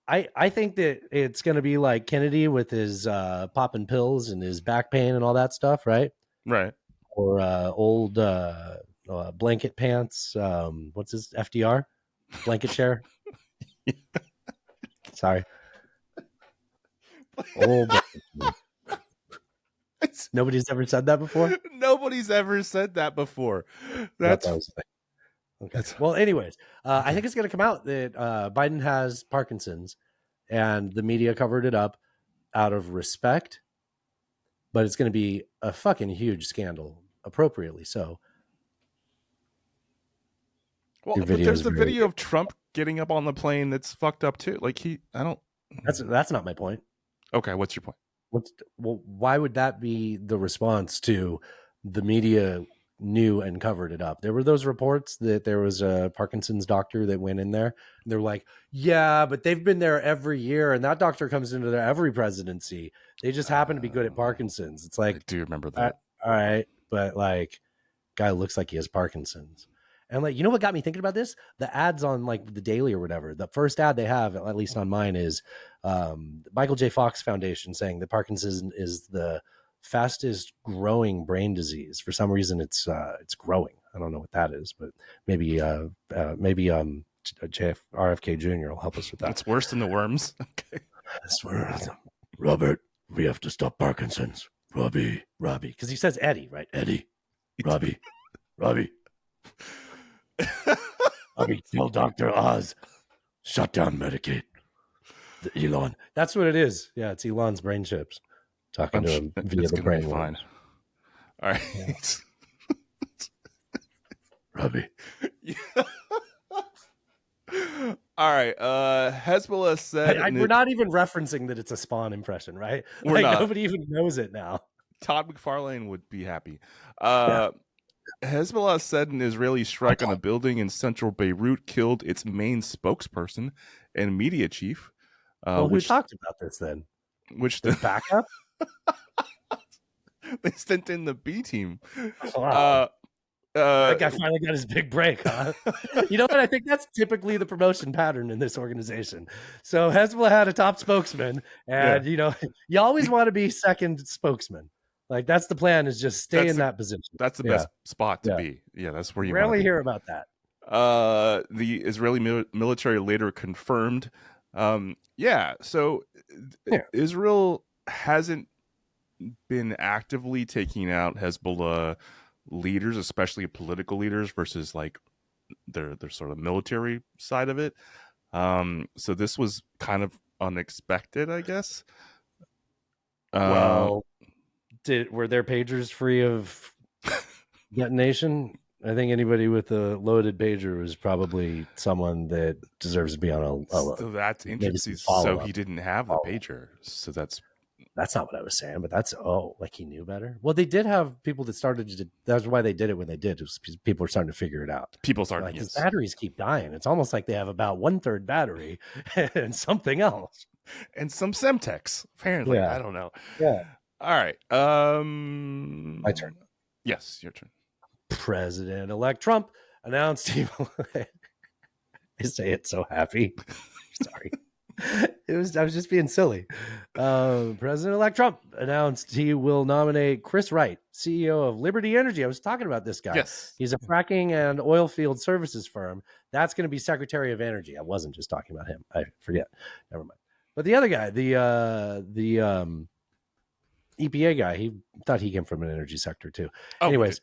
I think that it's gonna be like Kennedy with his popping pills and his back pain and all that stuff, right? Right. Or old blanket pants. What's his FDR? Blanket chair. Sorry. Old. Nobody's ever said that before? Nobody's ever said that before. That's okay. Well, anyways, I think it's going to come out that Biden has Parkinson's, and the media covered it up out of respect, but it's going to be a fucking huge scandal, appropriately so. Well, but there's the video of Trump getting up on the plane that's fucked up too. Like That's not my point. Okay, what's your point? Why would that be the response to the media knew and covered it up? There were those reports that there was a Parkinson's doctor that went in there, and they're like, yeah, but they've been there every year, and that doctor comes into there every presidency. They just happen to be good at Parkinson's. It's like, I do remember that. All right, but guy looks like he has Parkinson's. And what got me thinking about this? The ads on the Daily or whatever. The first ad they have, at least on mine, is Michael J. Fox Foundation saying that Parkinson's is the fastest growing brain disease. For some reason, it's growing. I don't know what that is, but maybe RFK Jr. will help us with that. It's worse than the worms. Okay. Robert, we have to stop Parkinson's. Robbie, because he says Eddie, right? Eddie, Robbie. Tell Dr. Oz, shut down Medicaid. Elon. That's what it is. Yeah, it's Elon's brain chips. Talking to him via the brain. Fine. All right. Robbie. All right. Hezbollah said... we're not even referencing that it's a Spawn impression, right? We're not. Nobody even knows it now. Todd McFarlane would be happy. Hezbollah said an Israeli strike on a building in central Beirut killed its main spokesperson and media chief. Who talked about this then? The backup? They sent in the B team. Wow. That guy finally got his big break, huh? You know what? I think that's typically the promotion pattern in this organization. So Hezbollah had a top spokesman, and you always want to be second spokesman. That's the plan, is just stay in that position. That's the best spot to be. Yeah, that's where you rarely hear about that. The Israeli military later confirmed. So Israel hasn't been actively taking out Hezbollah leaders, especially political leaders, versus their sort of military side of it. So this was kind of unexpected, I guess. Were their pagers free of detonation? I think anybody with a loaded pager was probably someone that deserves to be on so that's interesting. So he didn't have the pager. So that's not what I was saying, but that's he knew better. Well, they did have people that started. That's why they did it when they did. It was because people were starting to figure it out. People started. His batteries keep dying. It's almost like they have about 1/3 battery and something else, and some Semtex. Apparently, I don't know. Yeah. All right. My turn. Yes, your turn. President-elect Trump announced he will... I say it so happy. Sorry. I was just being silly. President-elect Trump announced he will nominate Chris Wright, CEO of Liberty Energy. I was talking about this guy. Yes. He's a fracking and oil field services firm. That's going to be Secretary of Energy. I wasn't just talking about him. I forget. Never mind. But the other guy, the EPA guy, he thought he came from an energy sector too. Oh, Anyways,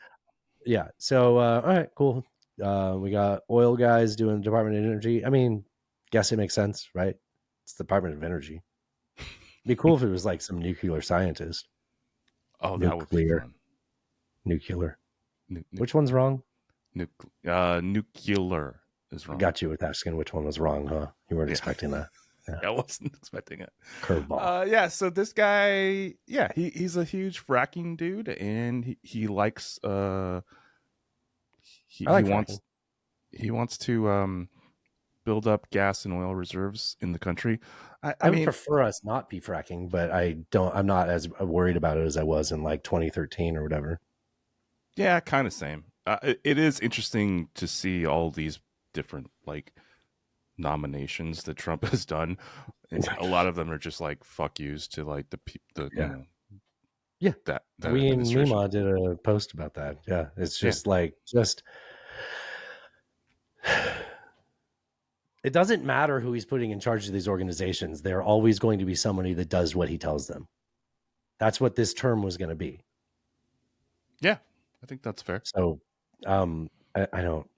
yeah. So, all right, cool. We got oil guys doing the Department of Energy. I mean, guess it makes sense, right? It's the Department of Energy. It'd be cool if it was like some nuclear scientist. Oh, that would be fun. Nuclear. Which one's wrong? Nuclear is wrong. Got you with asking which one was wrong, huh? You weren't expecting that. Yeah. I wasn't expecting it. Curveball. Yeah, so this guy, he's a huge fracking dude, and he likes he wants to build up gas and oil reserves in the country. I would prefer us not be fracking, but I'm not as worried about it as I was in like 2013 or whatever. Yeah, kind of same. It is interesting to see all these different like nominations that Trump has done. And a lot of them are just like fuck yous to like the that we and Mima did a post about that. Yeah, it's just it doesn't matter who he's putting in charge of these organizations. They're always going to be somebody that does what he tells them. That's what this term was going to be. Yeah, I think that's fair. So I don't,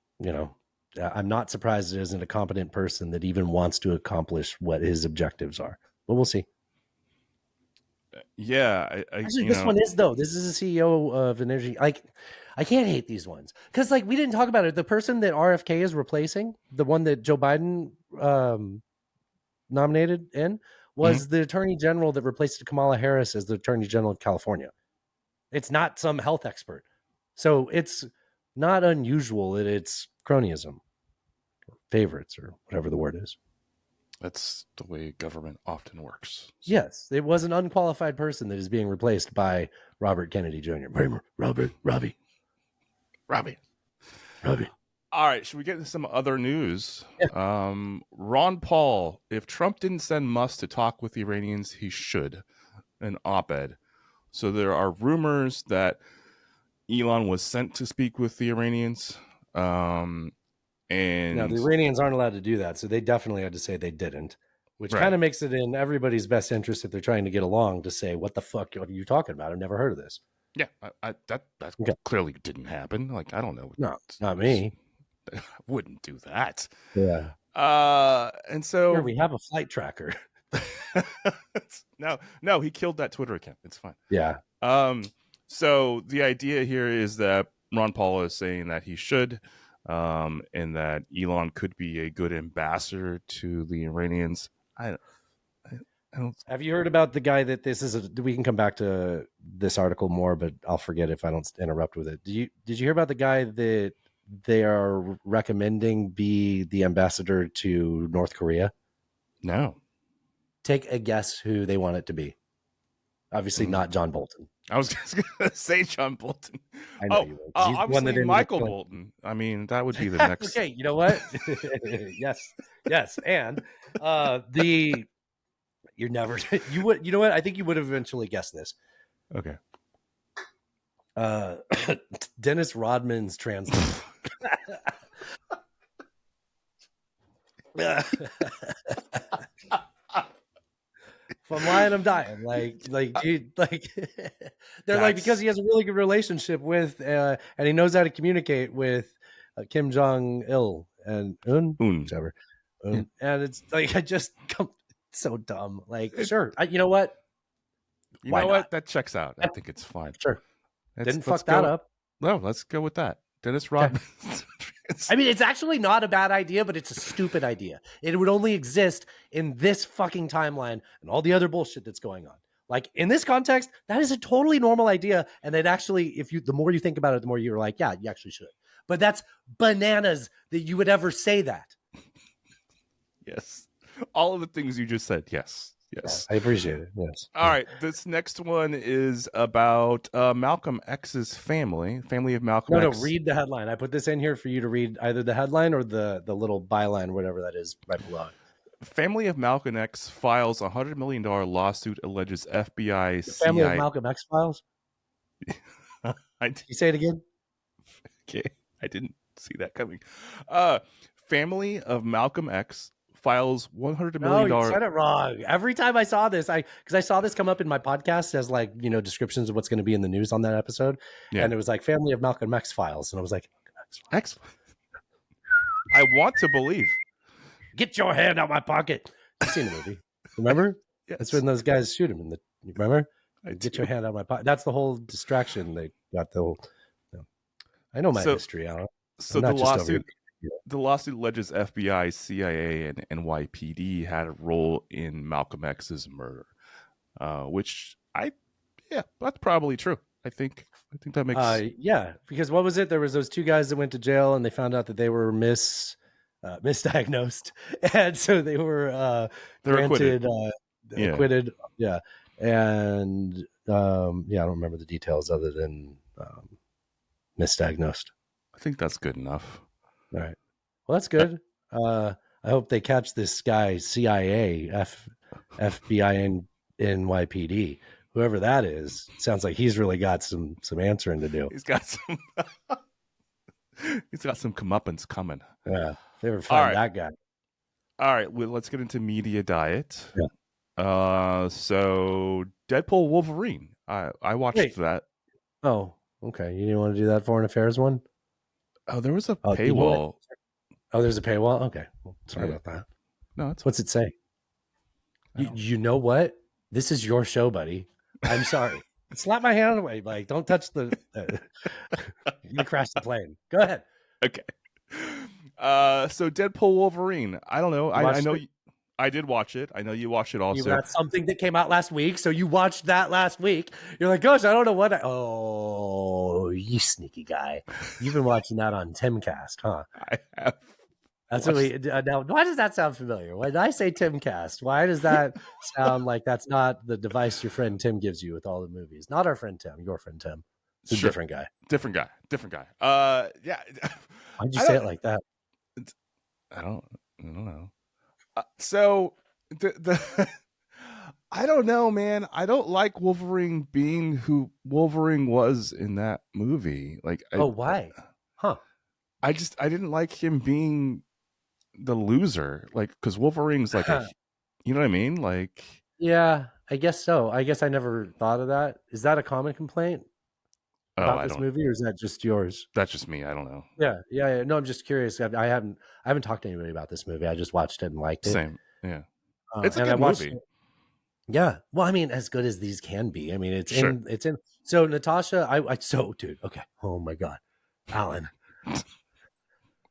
I'm not surprised it isn't a competent person that even wants to accomplish what his objectives are, but we'll see. Yeah. Actually, this one is though. This is a CEO of an energy. Like, I can't hate these ones because, like, we didn't talk about it. The person that RFK is replacing, the one that Joe Biden nominated in, was the Attorney General that replaced Kamala Harris as the Attorney General of California. It's not some health expert, so it's not unusual that it's cronyism, or favorites, or whatever the word is. That's the way government often works. Yes, it was an unqualified person that is being replaced by Robert Kennedy Jr. Robbie. All right, should we get into some other news? Yeah. Ron Paul, if Trump didn't send Musk to talk with the Iranians, he should. An op-ed. So there are rumors that Elon was sent to speak with the Iranians. And now the Iranians aren't allowed to do that, so they definitely had to say they didn't, which kind of makes it in everybody's best interest if they're trying to get along to say, what the fuck are you talking about? I've never heard of this. Yeah, that clearly didn't happen. Like, I don't know. No, it's not me. I wouldn't do that. Yeah. And so here we have a flight tracker. No, he killed that Twitter account. It's fine. Yeah. So the idea here is that Ron Paul is saying that he should, and that Elon could be a good ambassador to the Iranians. I don't. Have you heard about the guy that this is? We can come back to this article more, but I'll forget if I don't interrupt with it. Did you hear about the guy that they are recommending be the ambassador to North Korea? No. Take a guess who they want it to be. Obviously not John Bolton. I was just going to say John Bolton. I know you would. Obviously Michael Bolton. I mean, that would be the next. Okay, you know what? yes. And you're never, you would, you know what? I think you would have eventually guessed this. Okay. Dennis Rodman's translator. If I'm lying, I'm dying. Dude, they're like, because he has a really good relationship with, and he knows how to communicate with Kim Jong-il and whichever. And it's like, so dumb. Like, sure. You know what? Why not? That checks out. I think it's fine. Sure. Didn't fuck that up. No, let's go with that. Dennis Rodman. I mean, it's actually not a bad idea, but it's a stupid idea. It would only exist in this fucking timeline and all the other bullshit that's going on. Like, in this context, that is a totally normal idea. And it actually, the more you think about it, the more you're like, yeah, you actually should. But that's bananas that you would ever say that. Yes. All of the things you just said. Yes. Yes. Yeah, I appreciate it. Yes. All right. This next one is about Malcolm X's family of Malcolm X. No, read the headline. I put this in here for you to read either the headline or the little byline, whatever that is, right below it. family of Malcolm X files $100 million lawsuit alleges FBI, The family of CIA. Malcolm X files. I You say it again. Okay, I didn't see that coming. Family of Malcolm X files $100 No, million. you said it wrong. Every time I saw this, because I saw this come up in my podcast as like, descriptions of what's going to be in the news on that episode. Yeah. And it was like family of Malcolm X files. And I was like, X. I want to believe. get your hand out my pocket. You've seen the movie. Remember? Yes. That's when those guys shoot him. You remember? I Get do. your hand out my pocket. That's the whole distraction. They got the whole. I know my history, Alan. So the lawsuit alleges FBI, CIA, and NYPD had a role in Malcolm X's murder, which that's probably true. I think that makes yeah, because what was it? There was those two guys that went to jail and they found out that they were misdiagnosed, and so they were granted acquitted. Yeah, and I don't remember the details other than misdiagnosed. I think that's good enough. All right. Well, that's good. I hope they catch this guy, CIA, FBI, and NYPD. Whoever that is, sounds like he's really got some answering to do. He's got some comeuppance coming. Yeah. If they ever find that guy. All right. Well, let's get into media diet. Yeah. So Deadpool Wolverine. I watched that. Oh, okay. You didn't want to do that Foreign Affairs one? Oh, there was a paywall. Oh, there's a paywall? Okay. Well, sorry about that. No, what's it say? You know what? This is your show, buddy. I'm sorry. Slap my hand away. Like, don't touch the. You crashed the plane. Go ahead. Okay. So Deadpool Wolverine. I don't know. I know. I did watch it. I know you watched it also. That's something that came out last week. So you watched that last week. You're like, gosh, I don't know what. Oh, you sneaky guy. You've been watching that on Timcast, huh? I have. That's what we now. Why does that sound familiar? When I say Timcast, why does that sound like that's not the device your friend Tim gives you with all the movies? Not our friend Tim, your friend Tim. It's a different guy. Different guy. Yeah. Why'd you say it like that? I don't know. So the I don't know, man. I don't like Wolverine being who Wolverine was in that movie. Like, why? Huh? I didn't like him being the loser, like, because Wolverine's like you know what I mean? Like, yeah, I guess so. I guess I never thought of that. Is that a common complaint about this movie, or is that just yours? That's just me. I don't know. Yeah. No, I'm just curious. I haven't talked to anybody about this movie. I just watched it and liked it. Same. Yeah. It's a good movie. Yeah. Well, I mean, as good as these can be. I mean, it's in. So Natasha, dude. Okay. Oh my God, Allan.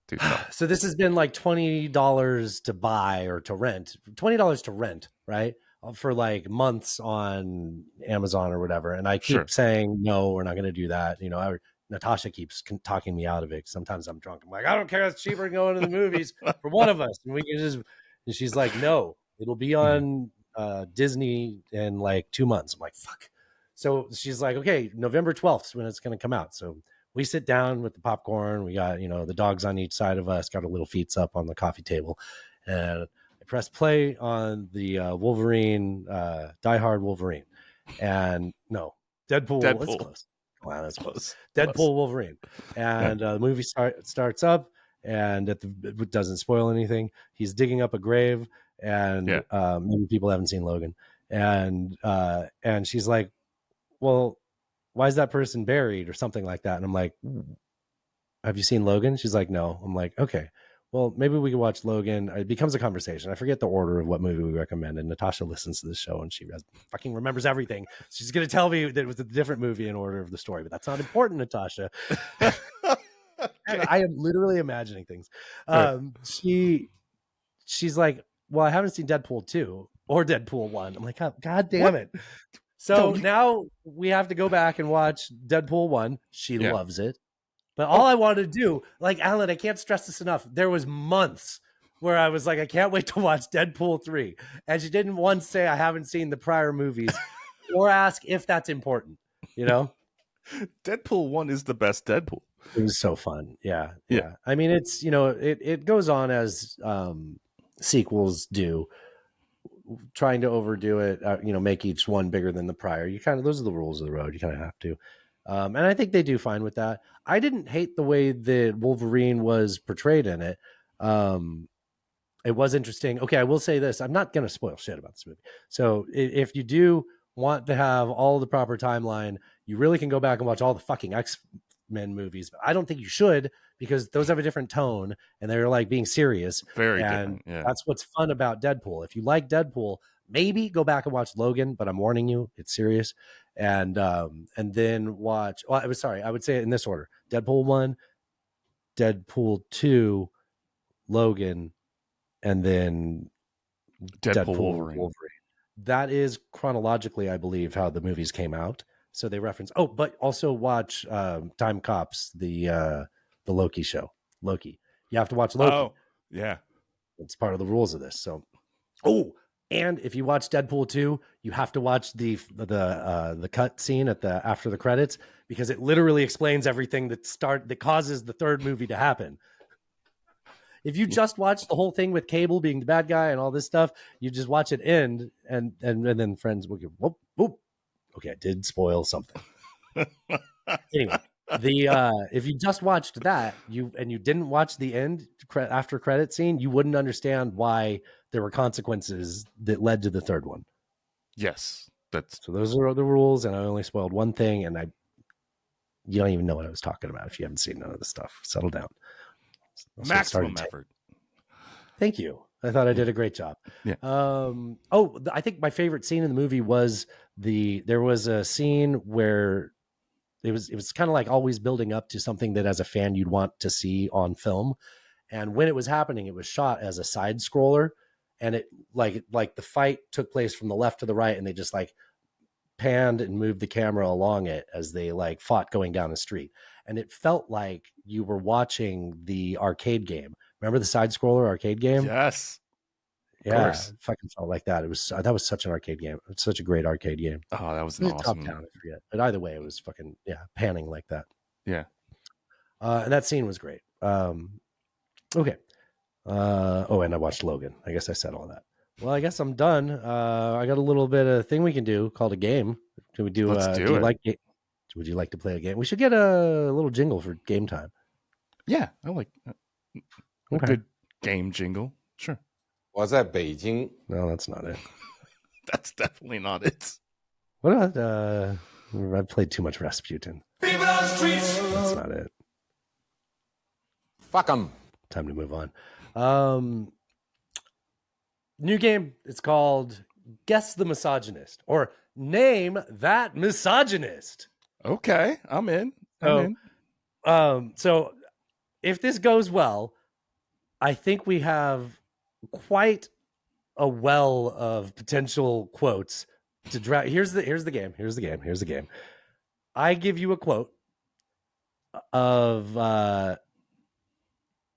Dude, no. So this has been like $20 to buy or to rent. $20 to rent, right? For like months on Amazon or whatever. And I keep saying, no, we're not going to do that. Natasha keeps talking me out of it. Sometimes I'm drunk. I'm like, I don't care. It's cheaper than going to the movies for one of us. And we can and she's like, no, it'll be on Disney in like 2 months. I'm like, fuck. So she's like, okay, November 12th is when it's going to come out. So we sit down with the popcorn. We got, the dogs on each side of us, got our little feet up on the coffee table. And I press play on the Wolverine, Die Hard Wolverine. And no, Deadpool. That's close. Wow, that's close. Deadpool Wolverine. And the movie starts up, and it doesn't spoil anything. He's digging up a grave, and maybe people haven't seen Logan. And she's like, well, why is that person buried or something like that? And I'm like, have you seen Logan? She's like, no. I'm like, okay, well, maybe we can watch Logan. It becomes a conversation. I forget the order of what movie we recommended. Natasha listens to the show and she fucking remembers everything. She's going to tell me that it was a different movie in order of the story, but that's not important, Natasha. I am literally imagining things. She's like, well, I haven't seen Deadpool 2 or Deadpool 1. I'm like, God damn it. So now we have to go back and watch Deadpool 1. She loves it. But all I wanted to do, like, Allan, I can't stress this enough. There was months where I was like, I can't wait to watch Deadpool 3. And she didn't once say I haven't seen the prior movies or ask if that's important, Deadpool 1 is the best Deadpool. It was so fun. Yeah. I mean, it's, it goes on as sequels do, trying to overdo it, make each one bigger than the prior. Those are the rules of the road. You kind of have to. And I think they do fine with that. I didn't hate the way that Wolverine was portrayed in it. It was interesting. Okay, I will say this. I'm not going to spoil shit about this movie. So if you do want to have all the proper timeline, you really can go back and watch all the fucking X-Men movies. But I don't think you should, because those have a different tone and they're like being serious. Very and different. Yeah. That's what's fun about Deadpool. If you like Deadpool, maybe go back and watch Logan, but I'm warning you, it's serious. And then watch, I would say it in this order: Deadpool 1, Deadpool 2, Logan, and then Deadpool Wolverine. That is chronologically, I believe, how the movies came out. So they reference. Oh, but also watch Time Cops, the Loki show. Loki. You have to watch Loki. Oh, yeah. It's part of the rules of this. So, and if you watch Deadpool 2, you have to watch the cut scene after the credits, because it literally explains everything that causes the third movie to happen. If you just watch the whole thing with Cable being the bad guy and all this stuff, you just watch it end, and then friends will go, whoop, whoop. Okay, I did spoil something. Anyway, if you just watched that, you didn't watch the end after credit scene, you wouldn't understand why there were consequences that led to the third one. Yes, so those are the rules, and I only spoiled one thing, and you don't even know what I was talking about if you haven't seen none of the stuff. Settle down. Maximum effort. Thank you. I thought I did a great job. Yeah. I think my favorite scene in the movie was there was a scene where it was kind of like always building up to something that as a fan you'd want to see on film. And when it was happening, it was shot as a side scroller, and it like the fight took place from the left to the right, and they just like panned and moved the camera along it as they like fought going down the street. And it felt like you were watching the arcade game. Remember the side scroller arcade game? Yes. Yeah, it fucking felt like that. That was such an arcade game. It's such a great arcade game. Oh, that was an awesome. Top Town, I forget. But either way, it was fucking panning like that. Yeah. And that scene was great. Okay. And I watched Logan. I guess I said all that. Well, I guess I'm done. I got a little bit of thing we can do called a game. Can we do? Let's do it. Would you like to play a game? We should get a little jingle for game time. Yeah, I like a good game jingle. Sure. 我在北京. No, that's not it. That's definitely not it. What about I played too much Rasputin. That's not it. Fuck 'em. Time to move on. New game. It's called Guess the Misogynist, or Name That Misogynist. Okay, I'm in. So if this goes well, I think we have quite a well of potential quotes to draw. Here's the game. I give you a quote of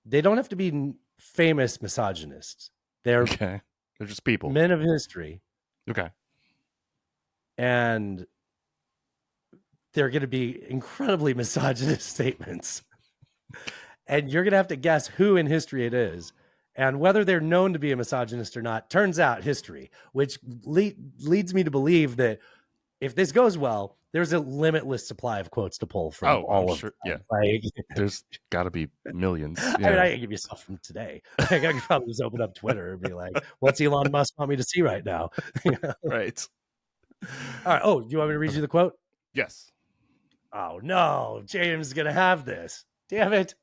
they don't have to be famous misogynists. They're just people, men of history. Okay. And they're going to be incredibly misogynist statements. And you're going to have to guess who in history it is. And whether they're known to be a misogynist or not, turns out history, which leads me to believe that if this goes well, there's a limitless supply of quotes to pull from all of them. Yeah. Like, there's got to be millions. Yeah. I mean, I can give you stuff from today. Like, I could probably just open up Twitter and be like, what's Elon Musk want me to see right now? Right. All right. Oh, do you want me to read you the quote? Yes. Oh, no. James is going to have this. Damn it.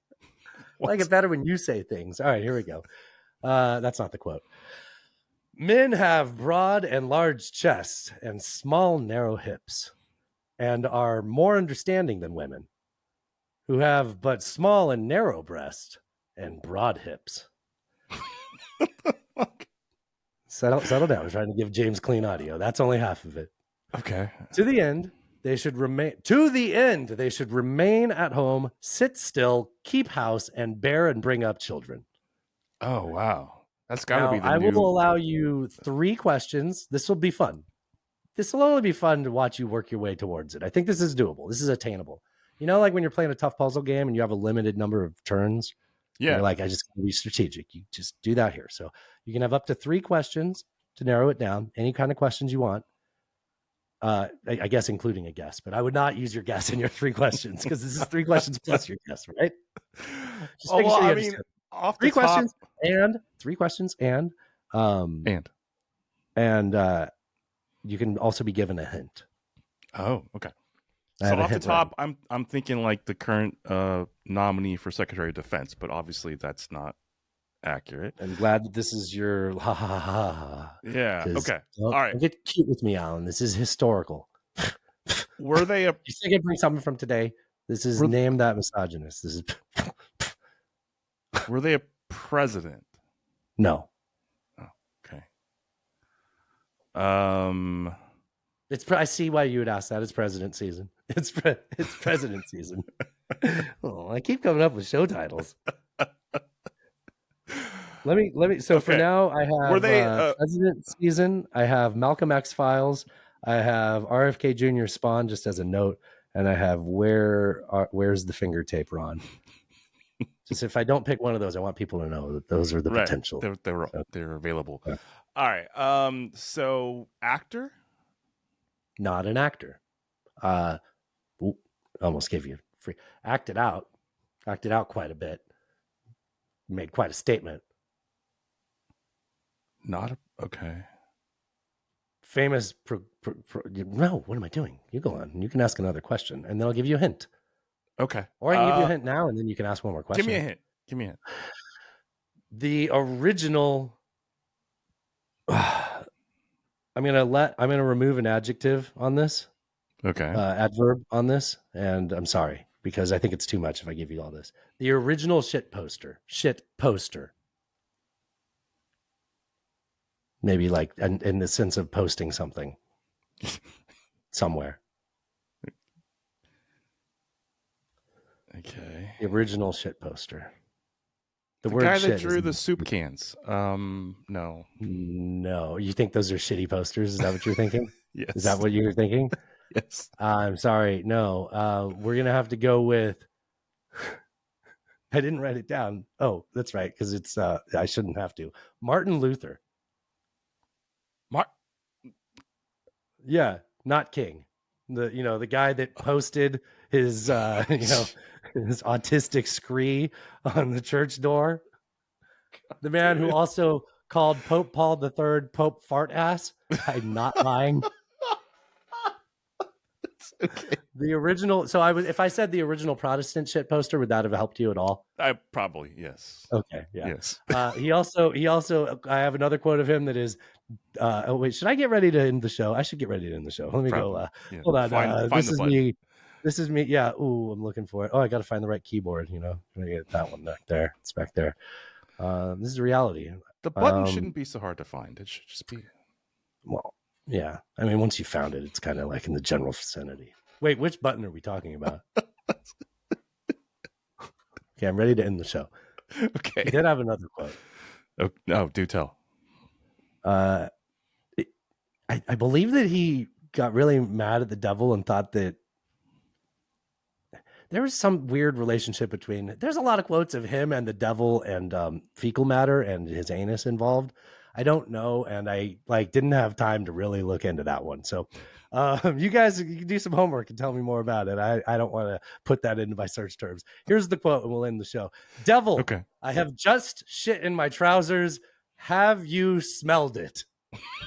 I like it better when you say things. All right, here we go. That's not the quote. Men have broad and large chests and small, narrow hips, and are more understanding than women, who have but small and narrow breasts and broad hips. Settle down. I'm trying to give James clean audio. That's only half of it. Okay. To the end, they should remain at home, sit still, keep house, and bear and bring up children. Oh, wow. That's got to be the I new... will allow you 3 questions. This will be fun. This will only be fun to watch you work your way towards it. I think this is doable. This is attainable. You know, like when you're playing a tough puzzle game and you have a limited number of turns. Yeah. You're like, I just be strategic. You just do that here. So you can have up to 3 questions to narrow it down. Any kind of questions you want. I guess including a guess, but I would not use your guess in your 3 questions because this is 3 questions plus your guess, right? Just making sure you understand. Off 3 the top, questions and 3 questions and you can also be given a hint. Oh, okay. I So have a off the hint top, I'm thinking like the current nominee for Secretary of Defense, but obviously that's not accurate. I'm glad that this is your ha ha ha ha. Yeah. Okay. All right. Don't get cute with me, Allan. This is historical. Were they a You think I bring something from today? This is name that misogynist. This is were they a president? no. Okay. It's I see why you would ask that. It's president season. It's president season. Oh, I keep coming up with show titles. Let me. So for now, I have Were they president season. I have Malcolm X Files. I have RFK Jr. Spawn, just as a note, and I have where's the finger tape, Ron? Just if I don't pick one of those, I want people to know that those are the potential. They're available. Okay. All right. So actor? Not an actor. Almost gave you free. Acted out quite a bit. Made quite a statement. Okay. Famous. No, what am I doing? You go on. You can ask another question, and then I'll give you a hint. Okay. Or I can give you a hint now, and then you can ask one more question. Give me a hint. The original. I'm gonna remove an adjective on this. Okay. Adverb on this, and I'm sorry because I think it's too much if I give you all this. The original shit poster. Maybe like in the sense of posting something somewhere. Okay. The original shit poster. The word guy shit that drew the soup cans. No. No. You think those are shitty posters? Is that what you're thinking? Yes. Is that what you were thinking? Yes. I'm sorry. No. We're gonna have to go with. I didn't write it down. Oh, that's right, because it's I shouldn't have to. Martin Luther. Yeah, not King. The guy that posted his his autistic scree on the church door. The man who also called Pope Paul III Pope Fart Ass. I'm not lying. Okay. The original. So if I said the original Protestant shit poster, would that have helped you at all? I probably, yes. Okay. Yeah. Yes. He also. I have another quote of him that is. Oh wait, should I get ready to end the show? I should get ready to end the show. Let me go. Hold on. Find this the is button. me. This is me. Yeah. Ooh, I'm looking for it. Oh, I got to find the right keyboard. I'm gonna get that one back there. It's back there. This is reality. The button shouldn't be so hard to find. It should just be. Well, yeah. I mean, once you found it, it's kind of like in the general vicinity. Wait, which button are we talking about? Okay, I'm ready to end the show. Okay. He did have another quote. Oh, no, do tell. I believe that he got really mad at the devil and thought that there was some weird relationship between. There's a lot of quotes of him and the devil and fecal matter and his anus involved. I don't know, and I didn't have time to really look into that one. So, you guys, you can do some homework and tell me more about it. I don't want to put that into my search terms. Here's the quote, and we'll end the show. Devil, Okay. I have just shit in my trousers. Have you smelled it?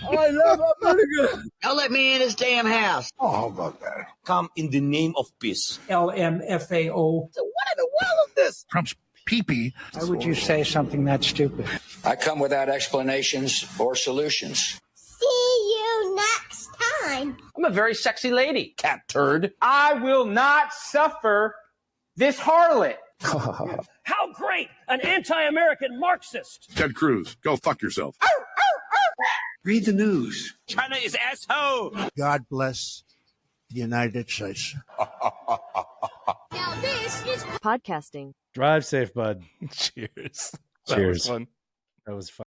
I love America. Now let me in his damn house. Oh, how about that? Come in the name of peace. LMFAO. So what in the world is this? Trump's pee-pee. Why would you say something that stupid? I come without explanations or solutions. See you next time. I'm a very sexy lady. Cat turd. I will not suffer this harlot. How great! An anti-American Marxist. Ted Cruz, go fuck yourself. Read the news. China is asshole. God bless the United States. Now this is podcasting. Drive safe, bud. Cheers. Cheers. That was fun. That was fun.